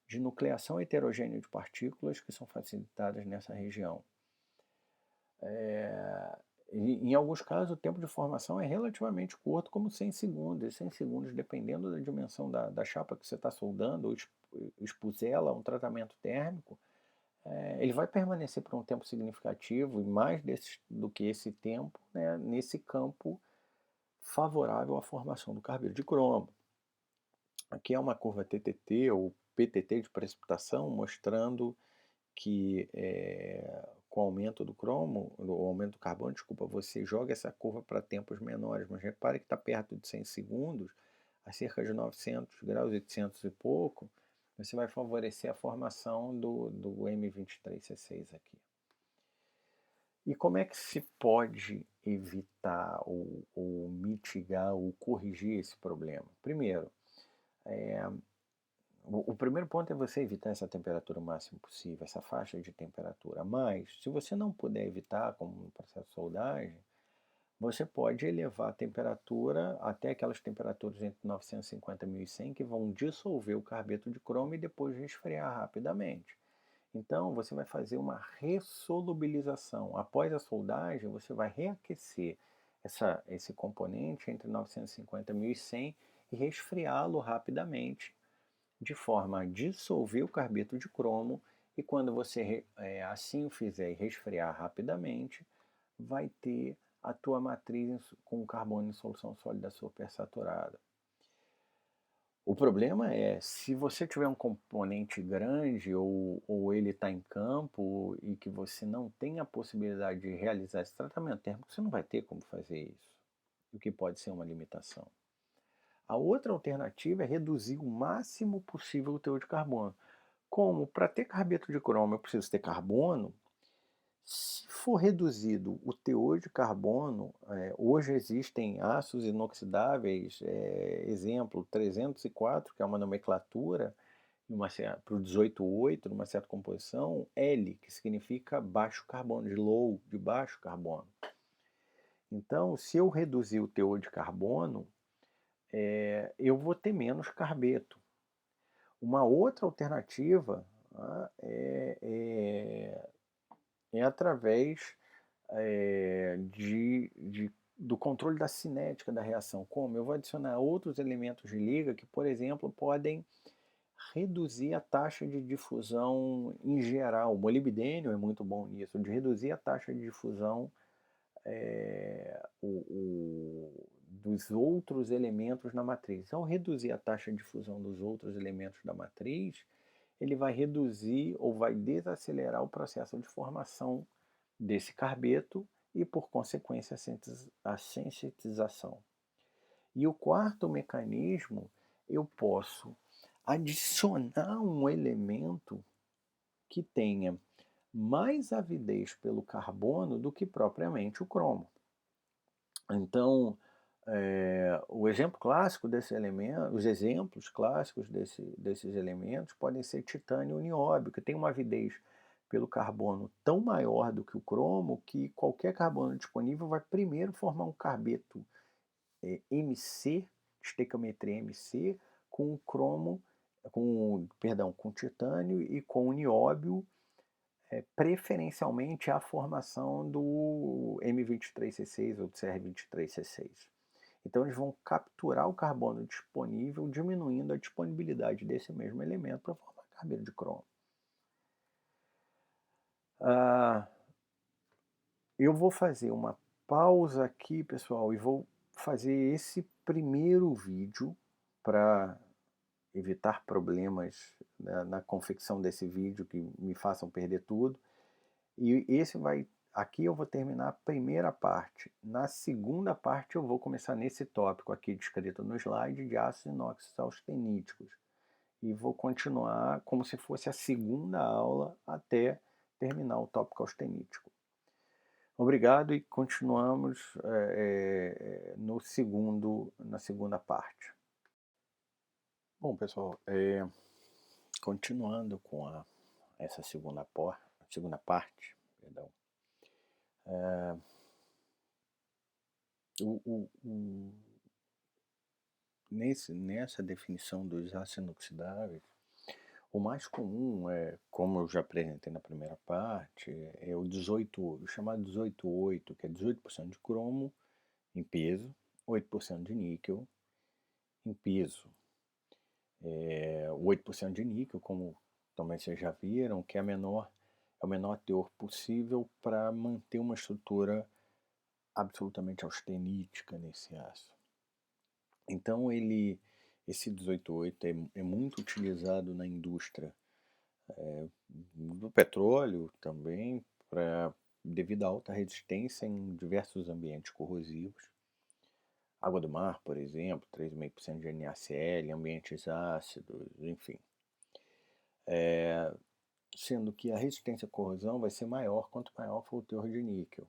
de nucleação heterogênea de partículas que são facilitadas nessa região. Em alguns casos, o tempo de formação é relativamente curto, como 100 segundos. E 100 segundos, dependendo da dimensão da chapa que você está soldando, ou expuser ela a um tratamento térmico, ele vai permanecer por um tempo significativo, e mais do que esse tempo, né, nesse campo favorável à formação do carbeto de cromo. Aqui é uma curva TTT ou PTT de precipitação, mostrando que com o aumento do cromo, o aumento do carbono, desculpa, você joga essa curva para tempos menores, mas repare que está perto de 100 segundos, a cerca de 900 graus, 800 e pouco, você vai favorecer a formação do M23C6 aqui. E como é que se pode evitar ou mitigar ou corrigir esse problema? Primeiro, o primeiro ponto é você evitar essa temperatura o máximo possível, essa faixa de temperatura. Mas, se você não puder evitar, como no processo de soldagem, você pode elevar a temperatura até aquelas temperaturas entre 950 e 1100 que vão dissolver o carbeto de cromo e depois resfriar rapidamente. Então, você vai fazer uma ressolubilização. Após a soldagem, você vai reaquecer esse componente entre 950 e 1100 e resfriá-lo rapidamente, de forma a dissolver o carbeto de cromo, e quando você assim o fizer e resfriar rapidamente, vai ter a tua matriz com carbono em solução sólida supersaturada. O problema é, se você tiver um componente grande ou ele está em campo e que você não tem a possibilidade de realizar esse tratamento térmico, você não vai ter como fazer isso, o que pode ser uma limitação. A outra alternativa é reduzir o máximo possível o teor de carbono. Como para ter carbeto de cromo eu preciso ter carbono, se for reduzido o teor de carbono, hoje existem aços inoxidáveis, exemplo 304, que é uma nomenclatura, para o 18,8, numa certa composição, L, que significa baixo carbono, de low, de baixo carbono. Então, se eu reduzir o teor de carbono, eu vou ter menos carbeto. Uma outra alternativa é através do controle da cinética da reação. Como? Eu vou adicionar outros elementos de liga que, por exemplo, podem reduzir a taxa de difusão em geral. O molibdênio é muito bom nisso, de reduzir a taxa de difusão dos outros elementos na matriz. Ao reduzir a taxa de difusão dos outros elementos da matriz, ele vai reduzir ou vai desacelerar o processo de formação desse carbeto e, por consequência, a sensitização. E o quarto mecanismo, eu posso adicionar um elemento que tenha mais avidez pelo carbono do que propriamente o cromo. Então, o exemplo clássico desse elemento, os exemplos clássicos desses elementos podem ser titânio e nióbio, que tem uma avidez pelo carbono tão maior do que o cromo que qualquer carbono disponível vai primeiro formar um carbeto MC, estequiometria MC, com cromo, com titânio e com nióbio, preferencialmente a formação do M23C6 ou do CR23C6. Então eles vão capturar o carbono disponível, diminuindo a disponibilidade desse mesmo elemento para formar carbeto de cromo. Eu vou fazer uma pausa aqui, pessoal, e vou fazer esse primeiro vídeo para evitar problemas na confecção desse vídeo que me façam perder tudo. E esse vai, aqui eu vou terminar a primeira parte. Na segunda parte eu vou começar nesse tópico aqui descrito no slide de ácidos inox austeníticos. E vou continuar como se fosse a segunda aula até terminar o tópico austenítico. Obrigado e continuamos na segunda parte. Bom, pessoal, continuando com essa segunda parte, perdão, nessa definição dos ácidos inoxidáveis, o mais comum como eu já apresentei na primeira parte, é o chamado 18,8, que é 18% de cromo em peso, 8% de níquel em peso. O 8% de níquel, como também vocês já viram, que é o menor teor possível para manter uma estrutura absolutamente austenítica nesse aço. Então esse 18,8 é muito utilizado na indústria do petróleo também, devido à alta resistência em diversos ambientes corrosivos. Água do mar, por exemplo, 3,5% de NaCl, ambientes ácidos, enfim. Sendo que a resistência à corrosão vai ser maior quanto maior for o teor de níquel.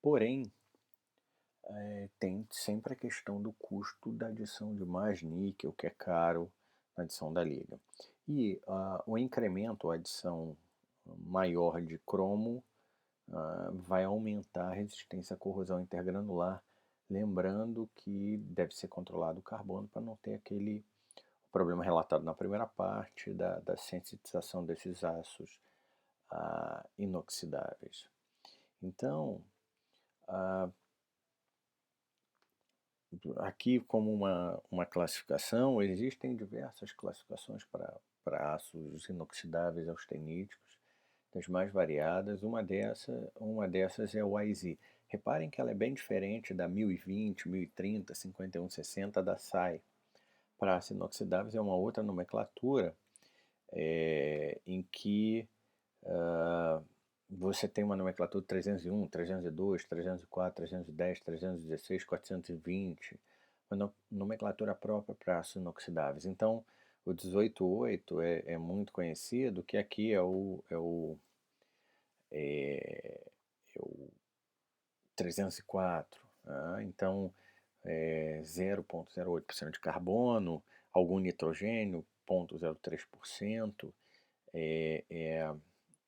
Porém, tem sempre a questão do custo da adição de mais níquel, que é caro na adição da liga. E o incremento, a adição maior de cromo, vai aumentar a resistência à corrosão intergranular, lembrando que deve ser controlado o carbono para não ter aquele problema relatado na primeira parte da sensitização desses aços inoxidáveis. Então, aqui como uma classificação, existem diversas classificações para aços inoxidáveis austeníticos, das mais variadas. Uma dessas é o IZ. Reparem que ela é bem diferente da 1020, 1030, 5160 da SAI. Para aços inoxidáveis é uma outra nomenclatura em que você tem uma nomenclatura 301, 302, 304, 310, 316, 420, uma nomenclatura própria para aços inoxidáveis. Então, o 18,8 é muito conhecido, que aqui é o 304. Então, 0,08% de carbono, algum nitrogênio, 0,03%,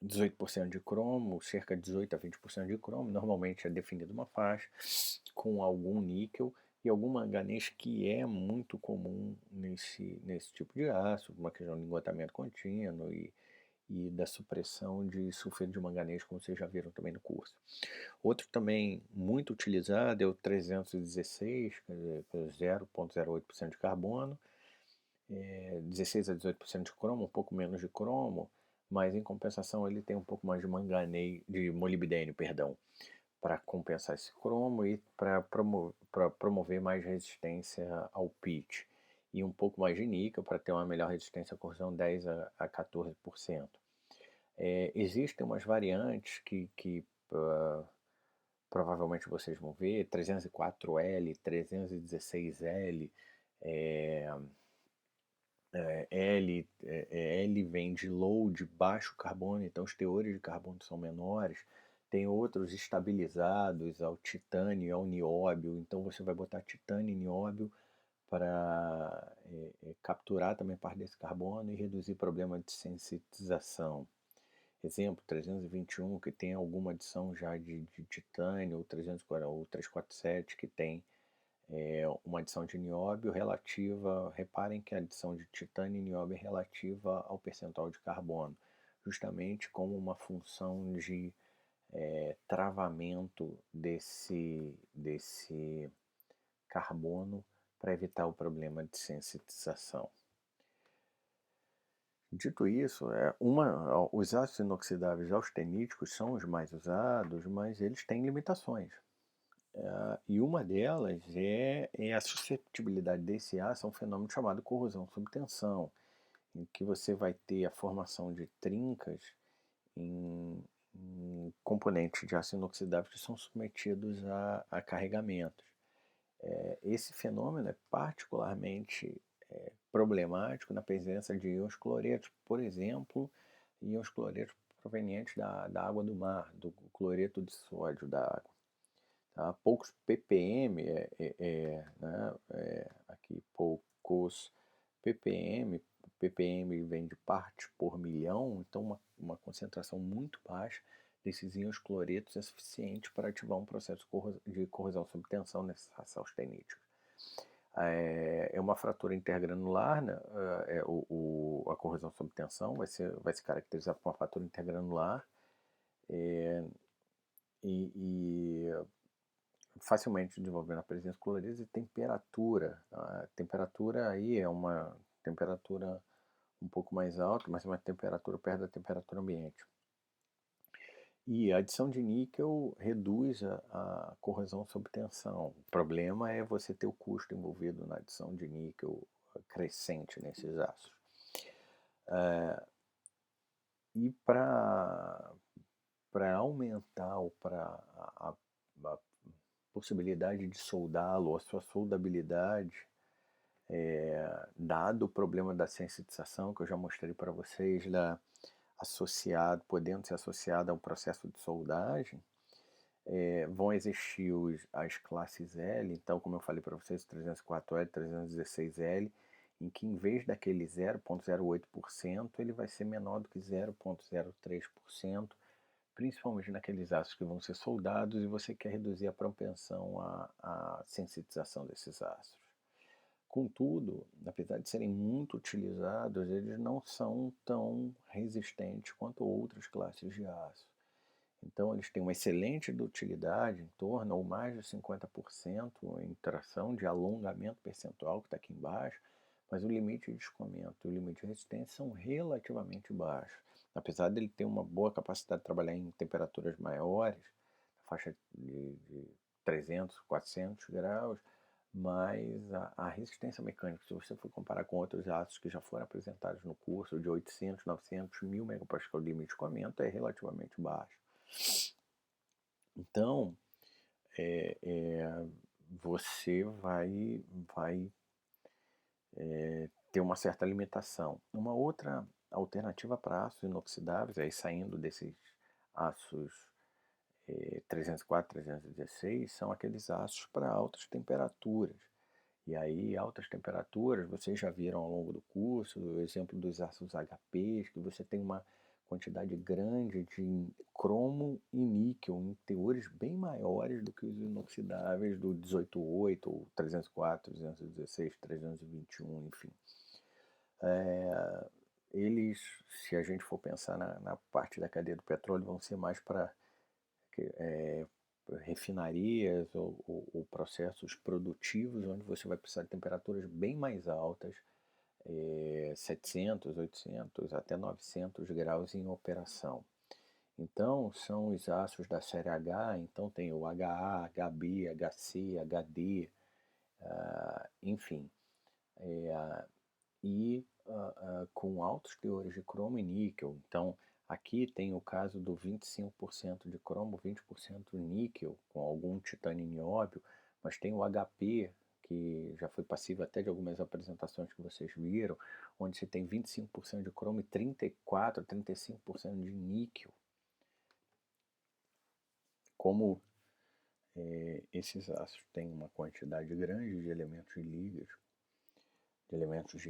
18% de cromo, cerca de 18 a 20% de cromo, normalmente é definida uma faixa, com algum níquel e algum manganês, que é muito comum nesse tipo de aço, uma questão de engotamento contínuo e da supressão de sulfeto de manganês, como vocês já viram também no curso. Outro também muito utilizado é o 316, 0,08% de carbono, 16 a 18% de cromo, um pouco menos de cromo, mas em compensação ele tem um pouco mais de molibdênio, perdão, para compensar esse cromo e para promover mais resistência ao pitch, e um pouco mais de níquel para ter uma melhor resistência à corrosão, 10 a 14%. Existem umas variantes que provavelmente vocês vão ver, 304L, 316L, L vem de low, de baixo carbono, então os teores de carbono são menores. Tem outros estabilizados ao titânio e ao nióbio, então você vai botar titânio e nióbio para capturar também parte desse carbono e reduzir problema de sensitização. Exemplo, 321, que tem alguma adição já de titânio, ou 347, que tem uma adição de nióbio relativa. Reparem que a adição de titânio e nióbio é relativa ao percentual de carbono, justamente como uma função de travamento desse carbono para evitar o problema de sensitização. Dito isso, os ácidos inoxidáveis austeníticos são os mais usados, mas eles têm limitações. E uma delas é a susceptibilidade desse aço a um fenômeno chamado corrosão sob tensão, em que você vai ter a formação de trincas em, em componentes de aço inoxidável que são submetidos a carregamentos. Esse fenômeno é particularmente problemático na presença de íons cloretos, por exemplo, íons cloretos provenientes da água do mar, do cloreto de sódio da água. Tá? Poucos ppm, né? Aqui poucos ppm, ppm vem de partes por milhão, então uma concentração muito baixa desses íons cloretos é suficiente para ativar um processo de corrosão sob tensão nesses austeníticos. É uma fratura intergranular, né? A corrosão sob tensão vai se caracterizar por uma fratura intergranular e facilmente desenvolvendo a presença de cloreto e temperatura. A temperatura aí é uma temperatura um pouco mais alta, mas uma temperatura perto da temperatura ambiente. E a adição de níquel reduz a corrosão sob tensão. O problema é você ter o custo envolvido na adição de níquel crescente nesses aços. E para aumentar ou para a possibilidade de soldá-lo, a sua soldabilidade, dado o problema da sensitização que eu já mostrei para vocês, podendo ser associado a um processo de soldagem, vão existir as classes L, então, como eu falei para vocês, 304L, 316L, em que em vez daquele 0,08%, ele vai ser menor do que 0,03%, principalmente naqueles ácidos que vão ser soldados e você quer reduzir a propensão à sensitização desses ácidos. Contudo, apesar de serem muito utilizados, eles não são tão resistentes quanto outras classes de aço. Então, eles têm uma excelente utilidade, em torno ou mais de 50% em tração de alongamento percentual, que está aqui embaixo, mas o limite de escoamento e o limite de resistência são relativamente baixos. Apesar dele ter uma boa capacidade de trabalhar em temperaturas maiores, na faixa de 300, 400 graus, mas a resistência mecânica, se você for comparar com outros aços que já foram apresentados no curso, de 800, 900, 1000 megapascal de limite de escoamento, é relativamente baixo. Então, você vai ter uma certa limitação. Uma outra alternativa para aços inoxidáveis, aí saindo desses aços 304, 316, são aqueles aços para altas temperaturas. E aí, altas temperaturas, vocês já viram ao longo do curso, o exemplo dos aços HPs, que você tem uma quantidade grande de cromo e níquel em teores bem maiores do que os inoxidáveis do 188 ou 304, 316, 321, enfim. Eles, se a gente for pensar na parte da cadeia do petróleo, vão ser mais para refinarias ou processos produtivos, onde você vai precisar de temperaturas bem mais altas, 700, 800, até 900 graus em operação. Então, são os aços da série H, então tem o HA, HB, HC, HD, enfim, com altos teores de cromo e níquel. Então, aqui tem o caso do 25% de cromo, 20% níquel, com algum titânio e nióbio, mas tem o HP, que já foi passível até de algumas apresentações que vocês viram, onde você tem 25% de cromo e 34, 35% de níquel. Como esses aços têm uma quantidade grande de elementos de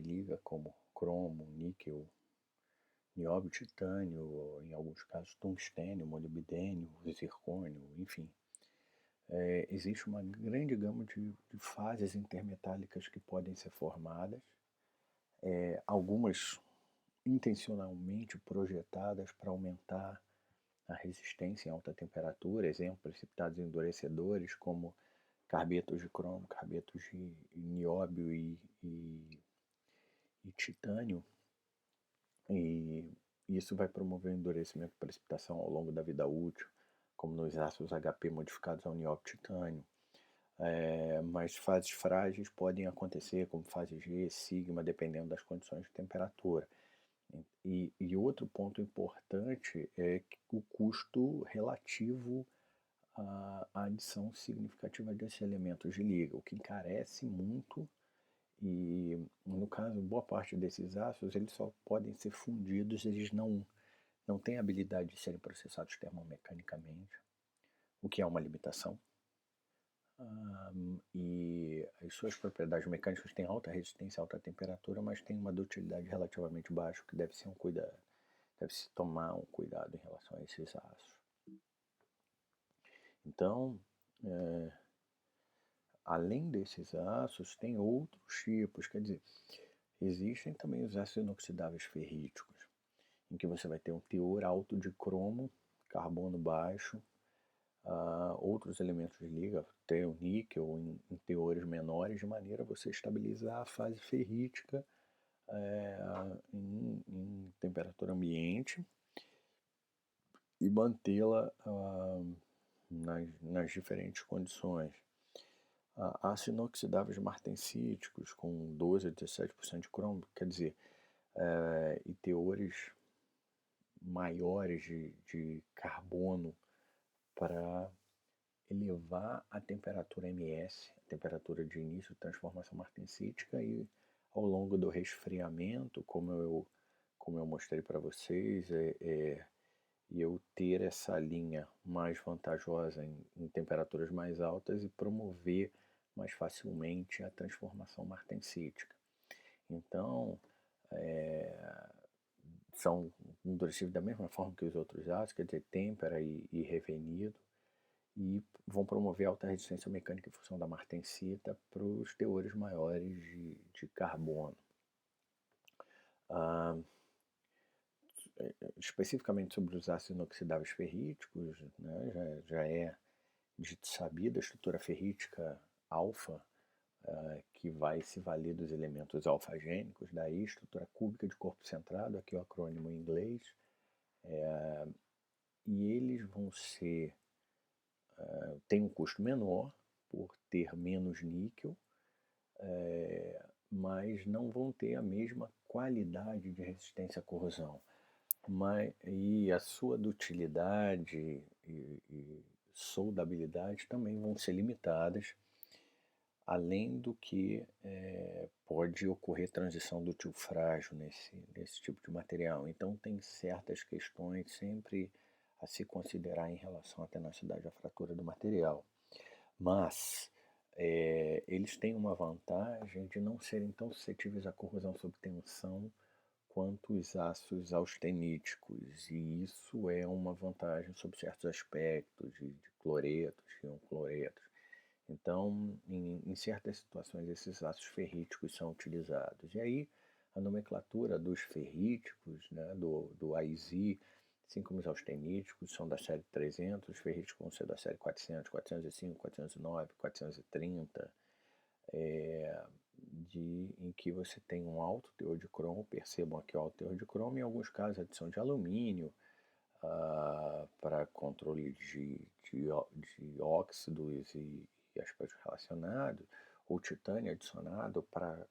liga, como cromo, níquel, nióbio, titânio, em alguns casos tungstênio, molibdênio, zircônio, enfim. Existe uma grande gama de fases intermetálicas que podem ser formadas, algumas intencionalmente projetadas para aumentar a resistência em alta temperatura, exemplo, precipitados endurecedores como carbetos de cromo, carbetos de nióbio e titânio, E isso vai promover o endurecimento e precipitação ao longo da vida útil, como nos ácidos HP modificados ao nióbio de titânio. Mas fases frágeis podem acontecer, como fase G, sigma, dependendo das condições de temperatura. E outro ponto importante é o custo relativo à adição significativa desses elementos de liga, o que encarece muito. E no caso, boa parte desses ácidos eles só podem ser fundidos, eles não têm a habilidade de serem processados termomecanicamente, o que é uma limitação. E as suas propriedades mecânicas têm alta resistência a alta temperatura, mas têm uma dutilidade relativamente baixa, que deve ser um cuidado, deve-se tomar um cuidado em relação a esses ácidos. Então, além desses ácidos, tem outros tipos, quer dizer, existem também os ácidos inoxidáveis ferríticos, em que você vai ter um teor alto de cromo, carbono baixo, outros elementos de liga, tem o níquel em teores menores, de maneira a você estabilizar a fase ferrítica em temperatura ambiente e mantê-la nas diferentes condições. Ácidos inoxidáveis martensíticos com 12 a 17% de cromo, quer dizer, e teores maiores de carbono para elevar a temperatura MS, a temperatura de início de transformação martensítica, e ao longo do resfriamento, como eu mostrei para vocês, e eu ter essa linha mais vantajosa em temperaturas mais altas e promover mais facilmente a transformação martensítica. Então, são endurecidos da mesma forma que os outros ácidos, quer dizer, têmpera e revenido, e vão promover alta resistência mecânica em função da martensita para os teores maiores de carbono. Especificamente sobre os ácidos inoxidáveis ferríticos, né, já é dito sabido a estrutura ferrítica alfa, que vai se valer dos elementos alfagênicos, daí estrutura cúbica de corpo centrado, aqui o acrônimo em inglês, e eles vão ser, tem um custo menor por ter menos níquel, mas não vão ter a mesma qualidade de resistência à corrosão. E a sua dutilidade e soldabilidade também vão ser limitadas, além do que pode ocorrer transição dútil frágil nesse tipo de material. Então tem certas questões sempre a se considerar em relação à tenacidade da fratura do material. Mas eles têm uma vantagem de não serem tão suscetíveis à corrosão sob tensão quanto os ácidos austeníticos, e isso é uma vantagem sobre certos aspectos de cloretos, de ioncloretos. Então, em certas situações, esses ácidos ferríticos são utilizados. E aí, a nomenclatura dos ferríticos, né, do AISI, assim como os austeníticos, são da série 300, os ferríticos vão ser da série 400, 405, 409, 430, em que você tem um alto teor de cromo, percebam aqui o alto teor de cromo, em alguns casos adição de alumínio, para controle de óxidos e aspectos relacionados, ou titânio adicionado para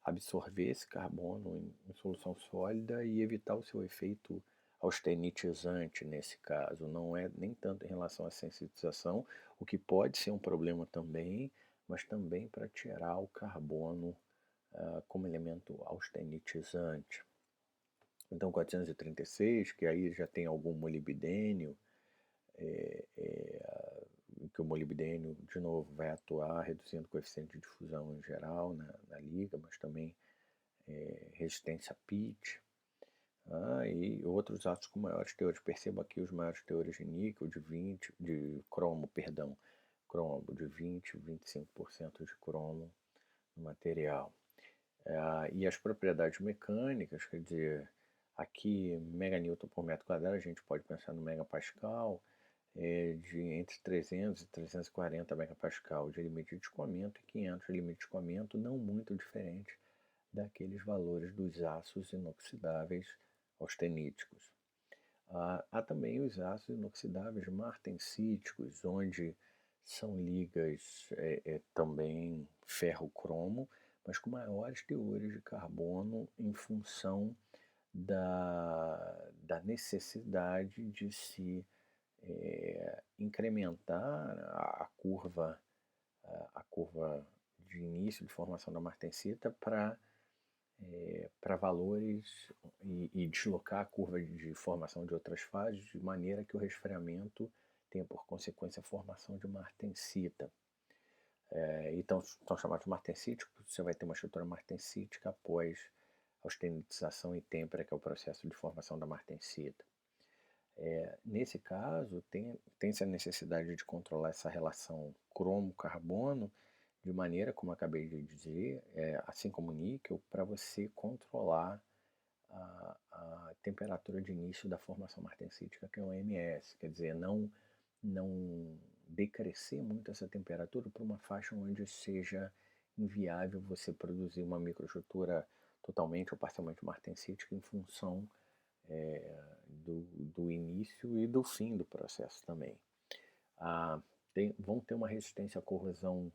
absorver esse carbono em solução sólida e evitar o seu efeito austenitizante nesse caso. Não é nem tanto em relação à sensitização, o que pode ser um problema também, mas também para tirar o carbono como elemento austenitizante. Então 436, que aí já tem algum molibdênio, que o molibdênio, de novo, vai atuar reduzindo o coeficiente de difusão em geral na liga, mas também resistência a pitch. E outros átomos com maiores teores. Perceba aqui os maiores teores de níquel, de cromo, de 20 a 25% de cromo no material. E as propriedades mecânicas, quer dizer, aqui meganewton por metro quadrado, a gente pode pensar no megapascal, de entre 300 e 340 megapascal de limite de escoamento e 500 de limite de escoamento, não muito diferente daqueles valores dos aços inoxidáveis austeníticos. Há também os aços inoxidáveis martensíticos, onde são ligas também ferro-cromo, mas com maiores teores de carbono em função da necessidade de se incrementar a curva de início de formação da martensita para valores e deslocar a curva de formação de outras fases de maneira que o resfriamento tenha por consequência a formação de martensita. Então, são chamados martensíticos, você vai ter uma estrutura martensítica após a austenitização e têmpera, que é o processo de formação da martensita. Nesse caso, tem-se a necessidade de controlar essa relação cromo-carbono de maneira, como acabei de dizer, assim como o níquel, para você controlar a temperatura de início da formação martensítica, que é o MS, quer dizer, não decrescer muito essa temperatura para uma faixa onde seja inviável você produzir uma microestrutura totalmente ou parcialmente martensítica em função do início e do fim do processo também. Vão ter uma resistência à corrosão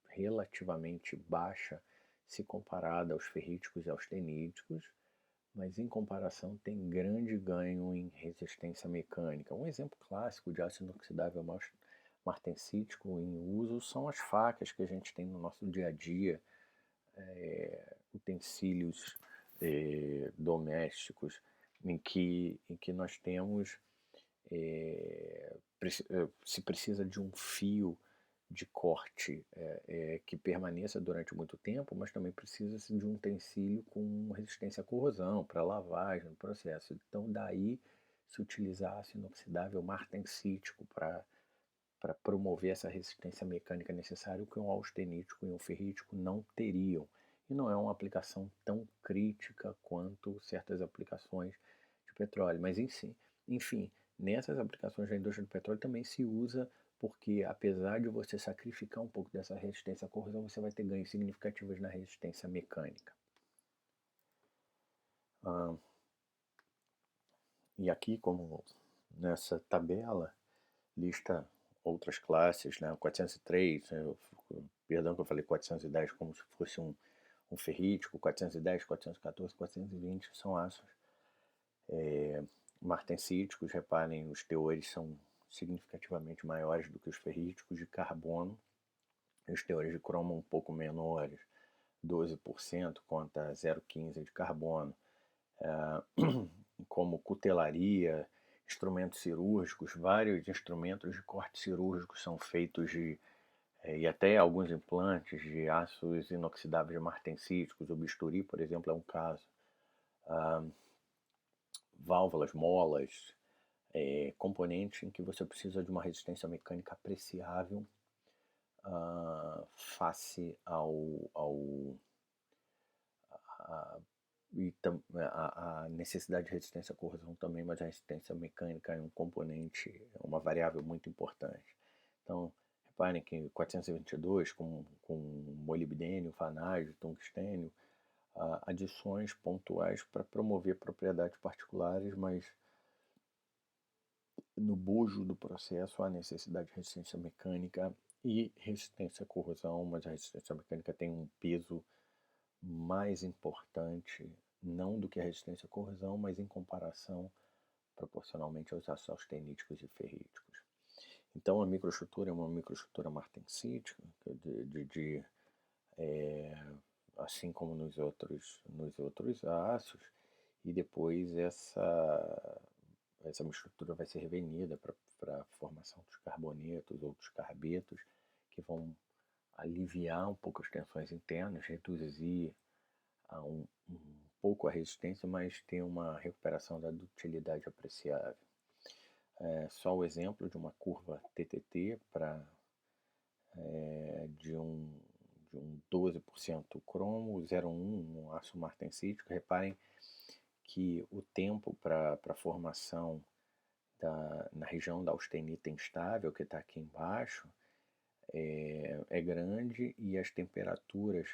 relativamente baixa se comparada aos ferríticos e aos austeníticos, mas em comparação tem grande ganho em resistência mecânica. Um exemplo clássico de ácido inoxidável martensítico em uso são as facas que a gente tem no nosso dia a dia, utensílios domésticos, em que nós temos, se precisa de um fio de corte que permaneça durante muito tempo, mas também precisa-se de um utensílio com resistência à corrosão, para lavagem no processo. Então, daí se utilizar aço inoxidável martensítico para promover essa resistência mecânica necessária, que um austenítico e um ferrítico não teriam. E não é uma aplicação tão crítica quanto certas aplicações de petróleo. Mas, enfim, nessas aplicações da indústria do petróleo também se usa, porque apesar de você sacrificar um pouco dessa resistência à corrosão, você vai ter ganhos significativos na resistência mecânica. E aqui, como nessa tabela, lista outras classes, né? 403, perdão que eu falei 410 como se fosse um ferrítico, 410, 414, 420 são aços martensíticos. Reparem, os teores são significativamente maiores do que os ferríticos de carbono, e os teores de cromo um pouco menores, 12% contra 0,15 de carbono. Como cutelaria, instrumentos cirúrgicos, vários instrumentos de corte cirúrgico são feitos e até alguns implantes de aços inoxidáveis martensíticos. O bisturi, por exemplo, é um caso. Válvulas, molas, componentes em que você precisa de uma resistência mecânica apreciável face a necessidade de resistência à corrosão também, mas a resistência mecânica é um componente, é uma variável muito importante. Então, reparem que 422 com molibdênio, vanádio, tungstênio, adições pontuais para promover propriedades particulares, mas no bojo do processo há necessidade de resistência mecânica e resistência à corrosão, mas a resistência mecânica tem um peso mais importante, não do que a resistência à corrosão, mas em comparação proporcionalmente aos aços austeníticos e ferríticos. Então a microestrutura é uma microestrutura martensítica, assim como nos outros aços, e depois essa microestrutura vai ser revenida para a formação dos carbonetos ou dos carbetos, que vão aliviar um pouco as tensões internas, reduzir um pouco a resistência, mas ter uma recuperação da dutilidade apreciável. Só o exemplo de uma curva TTT de um 12% cromo, 0,1 um aço martensítico. Reparem que o tempo para a formação na região da austenita instável, que está aqui embaixo, é grande, e as temperaturas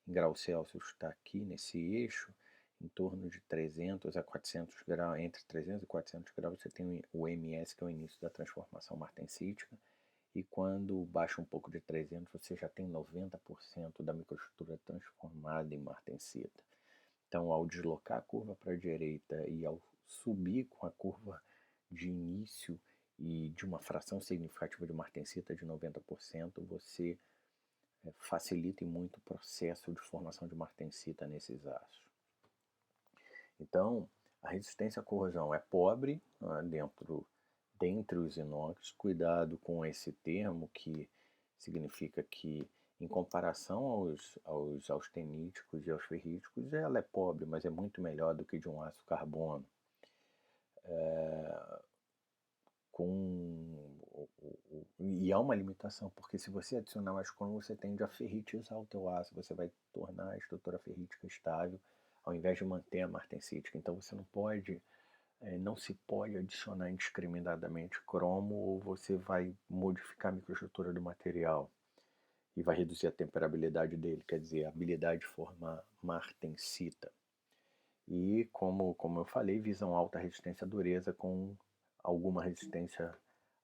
em graus Celsius está aqui nesse eixo, em torno de 300 a 400 graus, entre 300 e 400 graus você tem o MS, que é o início da transformação martensítica, e quando baixa um pouco de 300 você já tem 90% da microestrutura transformada em martensita. Então, ao deslocar a curva para a direita e ao subir com a curva de início e de uma fração significativa de martensita de 90%, você facilita muito o processo de formação de martensita nesses aços. Então, a resistência à corrosão é pobre dentre os inox. Cuidado com esse termo, que significa que, em comparação aos austeníticos e aos ferríticos, ela é pobre, mas é muito melhor do que de um aço carbono. E há uma limitação, porque se você adicionar mais cromo, você tende a ferritizar o teu aço, você vai tornar a estrutura ferrítica estável, ao invés de manter a martensítica. Então você não se pode adicionar indiscriminadamente cromo, ou você vai modificar a microestrutura do material e vai reduzir a temperabilidade dele, quer dizer, a habilidade de formar martensita. E como eu falei, visam alta resistência à dureza com alguma resistência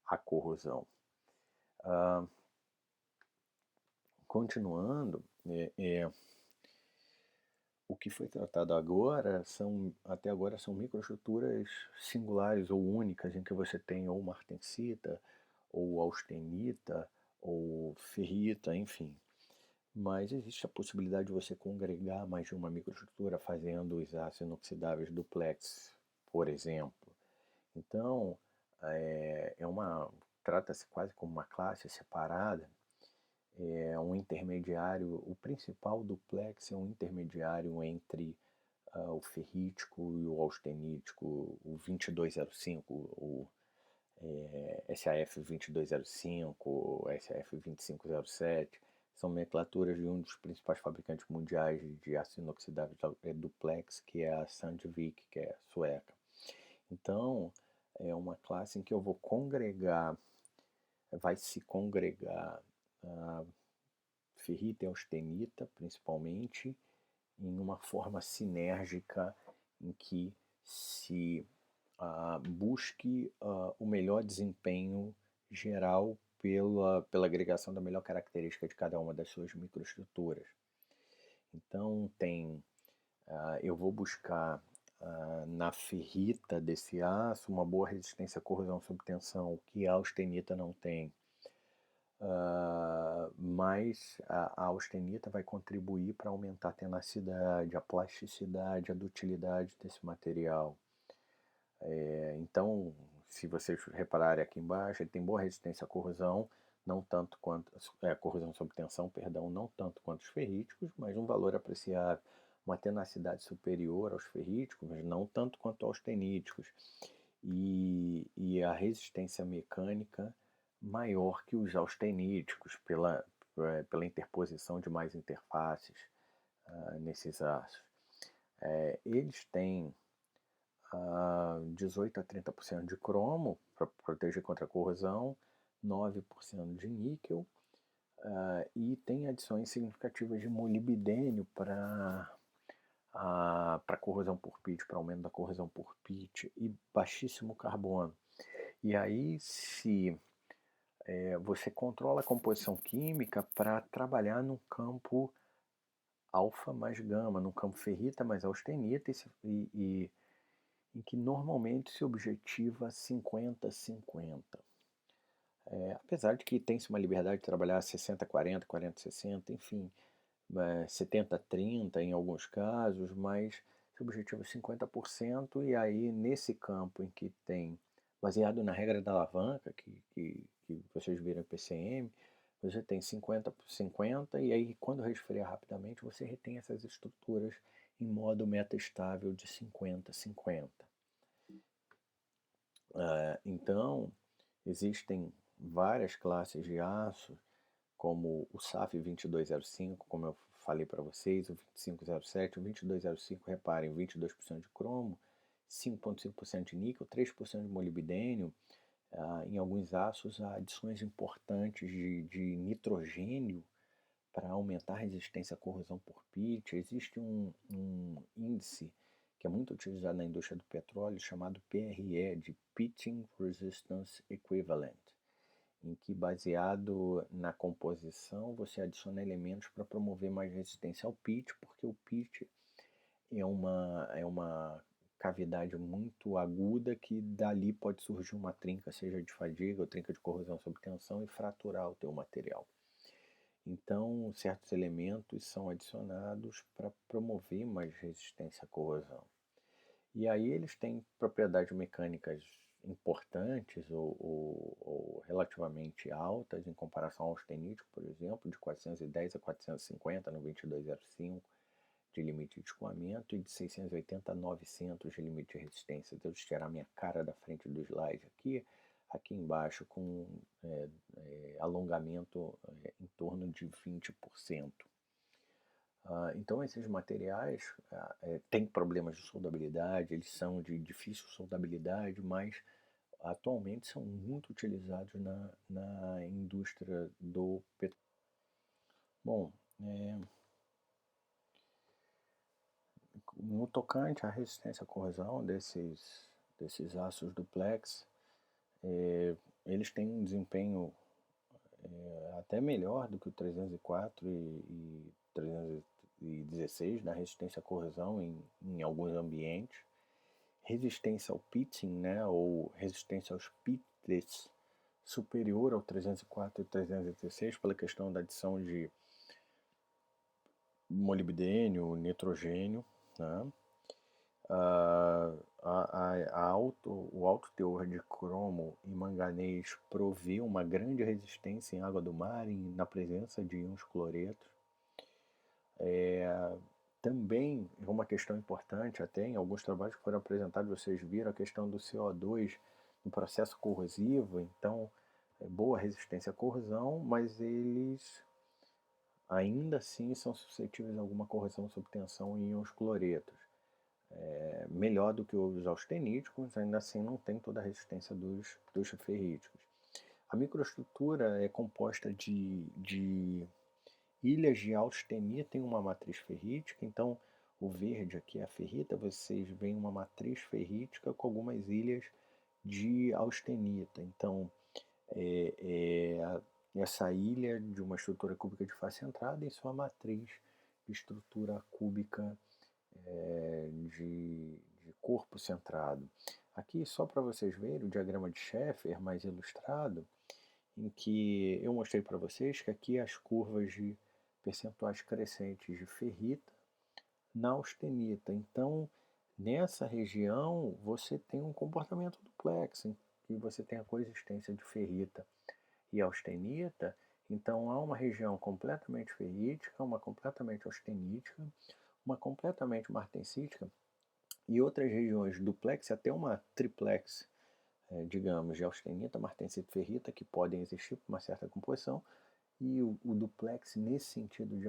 à corrosão. Continuando, o que foi tratado até agora são microestruturas singulares ou únicas, em que você tem ou martensita, ou austenita, ou ferrita, enfim. Mas existe a possibilidade de você congregar mais de uma microestrutura fazendo os aços inoxidáveis duplex, por exemplo. Então, trata-se quase como uma classe separada. É um intermediário, o principal duplex é um intermediário entre o ferrítico e o austenítico, o 2205, o SAF 2205, o SAF 2507, são nomenclaturas de um dos principais fabricantes mundiais de aço inoxidável duplex, que é a Sandvik, que é sueca. Então, é uma classe em que eu vou vai se congregar ferrita e austenita, principalmente, em uma forma sinérgica em que se busque o melhor desempenho geral pela agregação da melhor característica de cada uma das suas microestruturas. Então, eu vou buscar na ferrita desse aço uma boa resistência à corrosão sob tensão, que a austenita não tem. Mas a austenita vai contribuir para aumentar a tenacidade, a plasticidade, a dutilidade desse material. Então, se vocês repararem aqui embaixo, ele tem boa resistência à corrosão, não tanto quanto corrosão sob tensão, perdão, não tanto quanto os ferríticos, mas um valor apreciável, uma tenacidade superior aos ferríticos, mas não tanto quanto aos austeníticos, e a resistência mecânica maior que os austeníticos pela interposição de mais interfaces nesses aços. Eles têm 18 a 30% de cromo para proteger contra a corrosão, 9% de níquel, e tem adições significativas de molibdênio para corrosão por pitch, para aumento da corrosão por pitch, e baixíssimo carbono. E aí, se você controla a composição química para trabalhar num campo alfa mais gama, num campo ferrita mais austenita, em que normalmente se objetiva 50-50. Apesar de que tem-se uma liberdade de trabalhar 60-40, 40-60, enfim, 70-30 em alguns casos, mas se objetiva 50%, e aí nesse campo em que tem, baseado na regra da alavanca, que vocês viram em PCM, você tem 50-50, e aí quando resfriar rapidamente, você retém essas estruturas em modo metaestável de 50-50. Então, existem várias classes de aço, como o SAF 2205, como eu falei para vocês, o 2507, o 2205, reparem, 22% de cromo, 5,5% de níquel, 3% de molibdênio. Em alguns aços há adições importantes de nitrogênio para aumentar a resistência à corrosão por pitch, existe um índice que é muito utilizado na indústria do petróleo, chamado PRE, de Pitching Resistance Equivalent, em que, baseado na composição, você adiciona elementos para promover mais resistência ao pitch, porque o pitch é uma cavidade muito aguda que dali pode surgir uma trinca, seja de fadiga ou trinca de corrosão sob tensão, e fraturar o teu material. Então, certos elementos são adicionados para promover mais resistência à corrosão. E aí eles têm propriedades mecânicas importantes ou relativamente altas em comparação ao austenítico, por exemplo, de 410 a 450 no 2205 de limite de escoamento e de 680 a 900 de limite de resistência. Deixa eu tirar minha cara da frente do slide aqui embaixo com alongamento em torno de 20%. Então esses materiais têm problemas de soldabilidade, eles são de difícil soldabilidade, mas atualmente são muito utilizados na indústria do petróleo. Bom, no tocante à resistência à corrosão desses aços duplex, eles têm um desempenho até melhor do que o 304 e 316 na resistência à corrosão em alguns ambientes. Resistência ao pitching, né, ou resistência aos pitches, superior ao 304 e 316 pela questão da adição de molibdênio, nitrogênio, né? O alto teor de cromo e manganês provê uma grande resistência em água do mar na presença de íons cloretos. Também uma questão importante, até em alguns trabalhos que foram apresentados, vocês viram a questão do CO2 no processo corrosivo. Então, boa resistência à corrosão, mas eles ainda assim são suscetíveis a alguma corrosão sob tensão em íons cloretos. Melhor do que os austeníticos, ainda assim não tem toda a resistência dos ferríticos. A microestrutura é composta de ilhas de austenita em uma matriz ferrítica. Então, o verde aqui é a ferrita, vocês veem uma matriz ferrítica com algumas ilhas de austenita. Então, essa ilha de uma estrutura cúbica de face centrada em sua matriz de estrutura cúbica de corpo centrado. Aqui, só para vocês verem, o diagrama de Sheffer mais ilustrado, em que eu mostrei para vocês que aqui as curvas de percentuais crescentes de ferrita na austenita. Então, nessa região, você tem um comportamento duplex, em que você tem a coexistência de ferrita e austenita. Então, há uma região completamente ferrítica, uma completamente austenítica, uma completamente martensítica e outras regiões duplex, até uma triplex, digamos, de austenita, martensita e ferrita, que podem existir por uma certa composição. E o duplex, nesse sentido de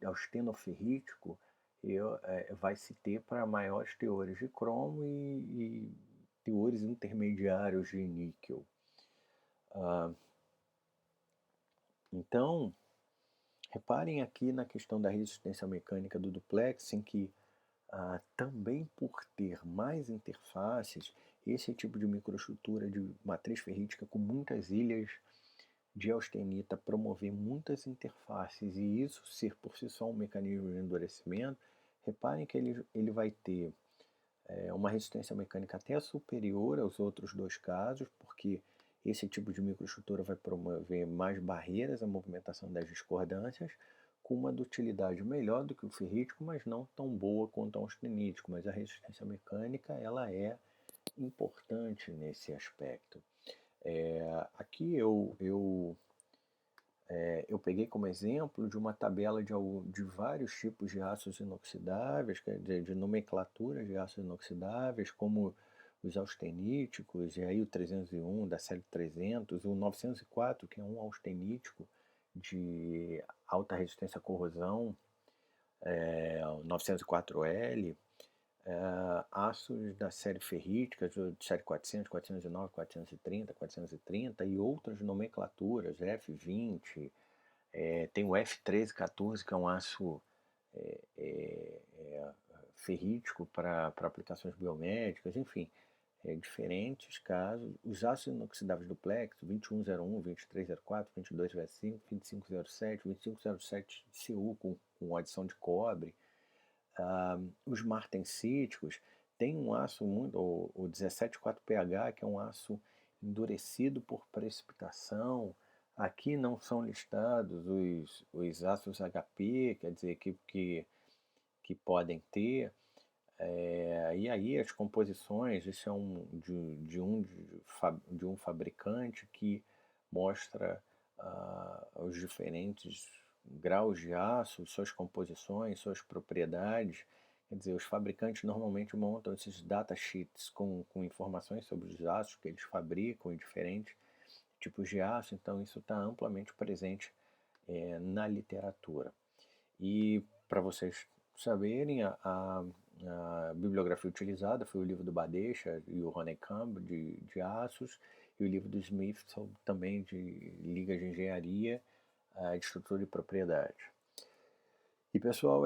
austenoferrítico, vai se ter para maiores teores de cromo e teores intermediários de níquel. Então, reparem aqui na questão da resistência mecânica do duplex, em que também por ter mais interfaces, esse tipo de microestrutura de matriz ferrítica com muitas ilhas de austenita promover muitas interfaces e isso ser por si só um mecanismo de endurecimento, reparem que ele vai ter uma resistência mecânica até superior aos outros dois casos, porque esse tipo de microestrutura vai promover mais barreiras à movimentação das discordâncias, com uma dutilidade melhor do que o ferrítico, mas não tão boa quanto o austenítico. Mas a resistência mecânica ela é importante nesse aspecto. Aqui eu peguei como exemplo de uma tabela de vários tipos de aços inoxidáveis, de nomenclatura de aços inoxidáveis, como os austeníticos, e aí o 301 da série 300, o 904, que é um austenítico de alta resistência à corrosão, o 904L, aços da série ferrítica, de série 400, 409, 430, 430 e outras nomenclaturas, F20, Tem o F1314, que é um aço é, é, é, ferrítico para aplicações biomédicas, enfim, diferentes casos. Os ácidos inoxidáveis do Plex, 2101, 2304, 2205, 2507, 2507 Cu com adição de cobre. Os martensíticos tem um aço muito, o 174pH, que é um aço endurecido por precipitação. Aqui não são listados os ácidos HP, quer dizer, que podem ter. E aí as composições, isso é de um fabricante que mostra os diferentes graus de aço, suas composições, suas propriedades. Quer dizer, os fabricantes normalmente montam esses datasheets com informações sobre os aços que eles fabricam e diferentes tipos de aço, então isso está amplamente presente na literatura. E para vocês saberem, a bibliografia utilizada foi o livro do Badesha e o Honeycomb de aços, e o livro do Smith também de ligas de engenharia, de estrutura e propriedade. E pessoal,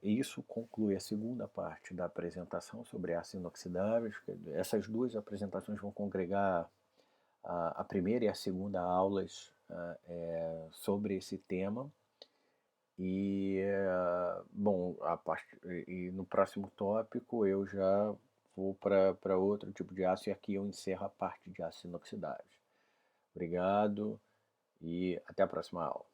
isso conclui a segunda parte da apresentação sobre aços inoxidáveis. Essas duas apresentações vão congregar a primeira e a segunda aulas sobre esse tema. Bom, e no próximo tópico eu já vou para outro tipo de aço, e aqui eu encerro a parte de aços inoxidáveis. Obrigado e até a próxima aula.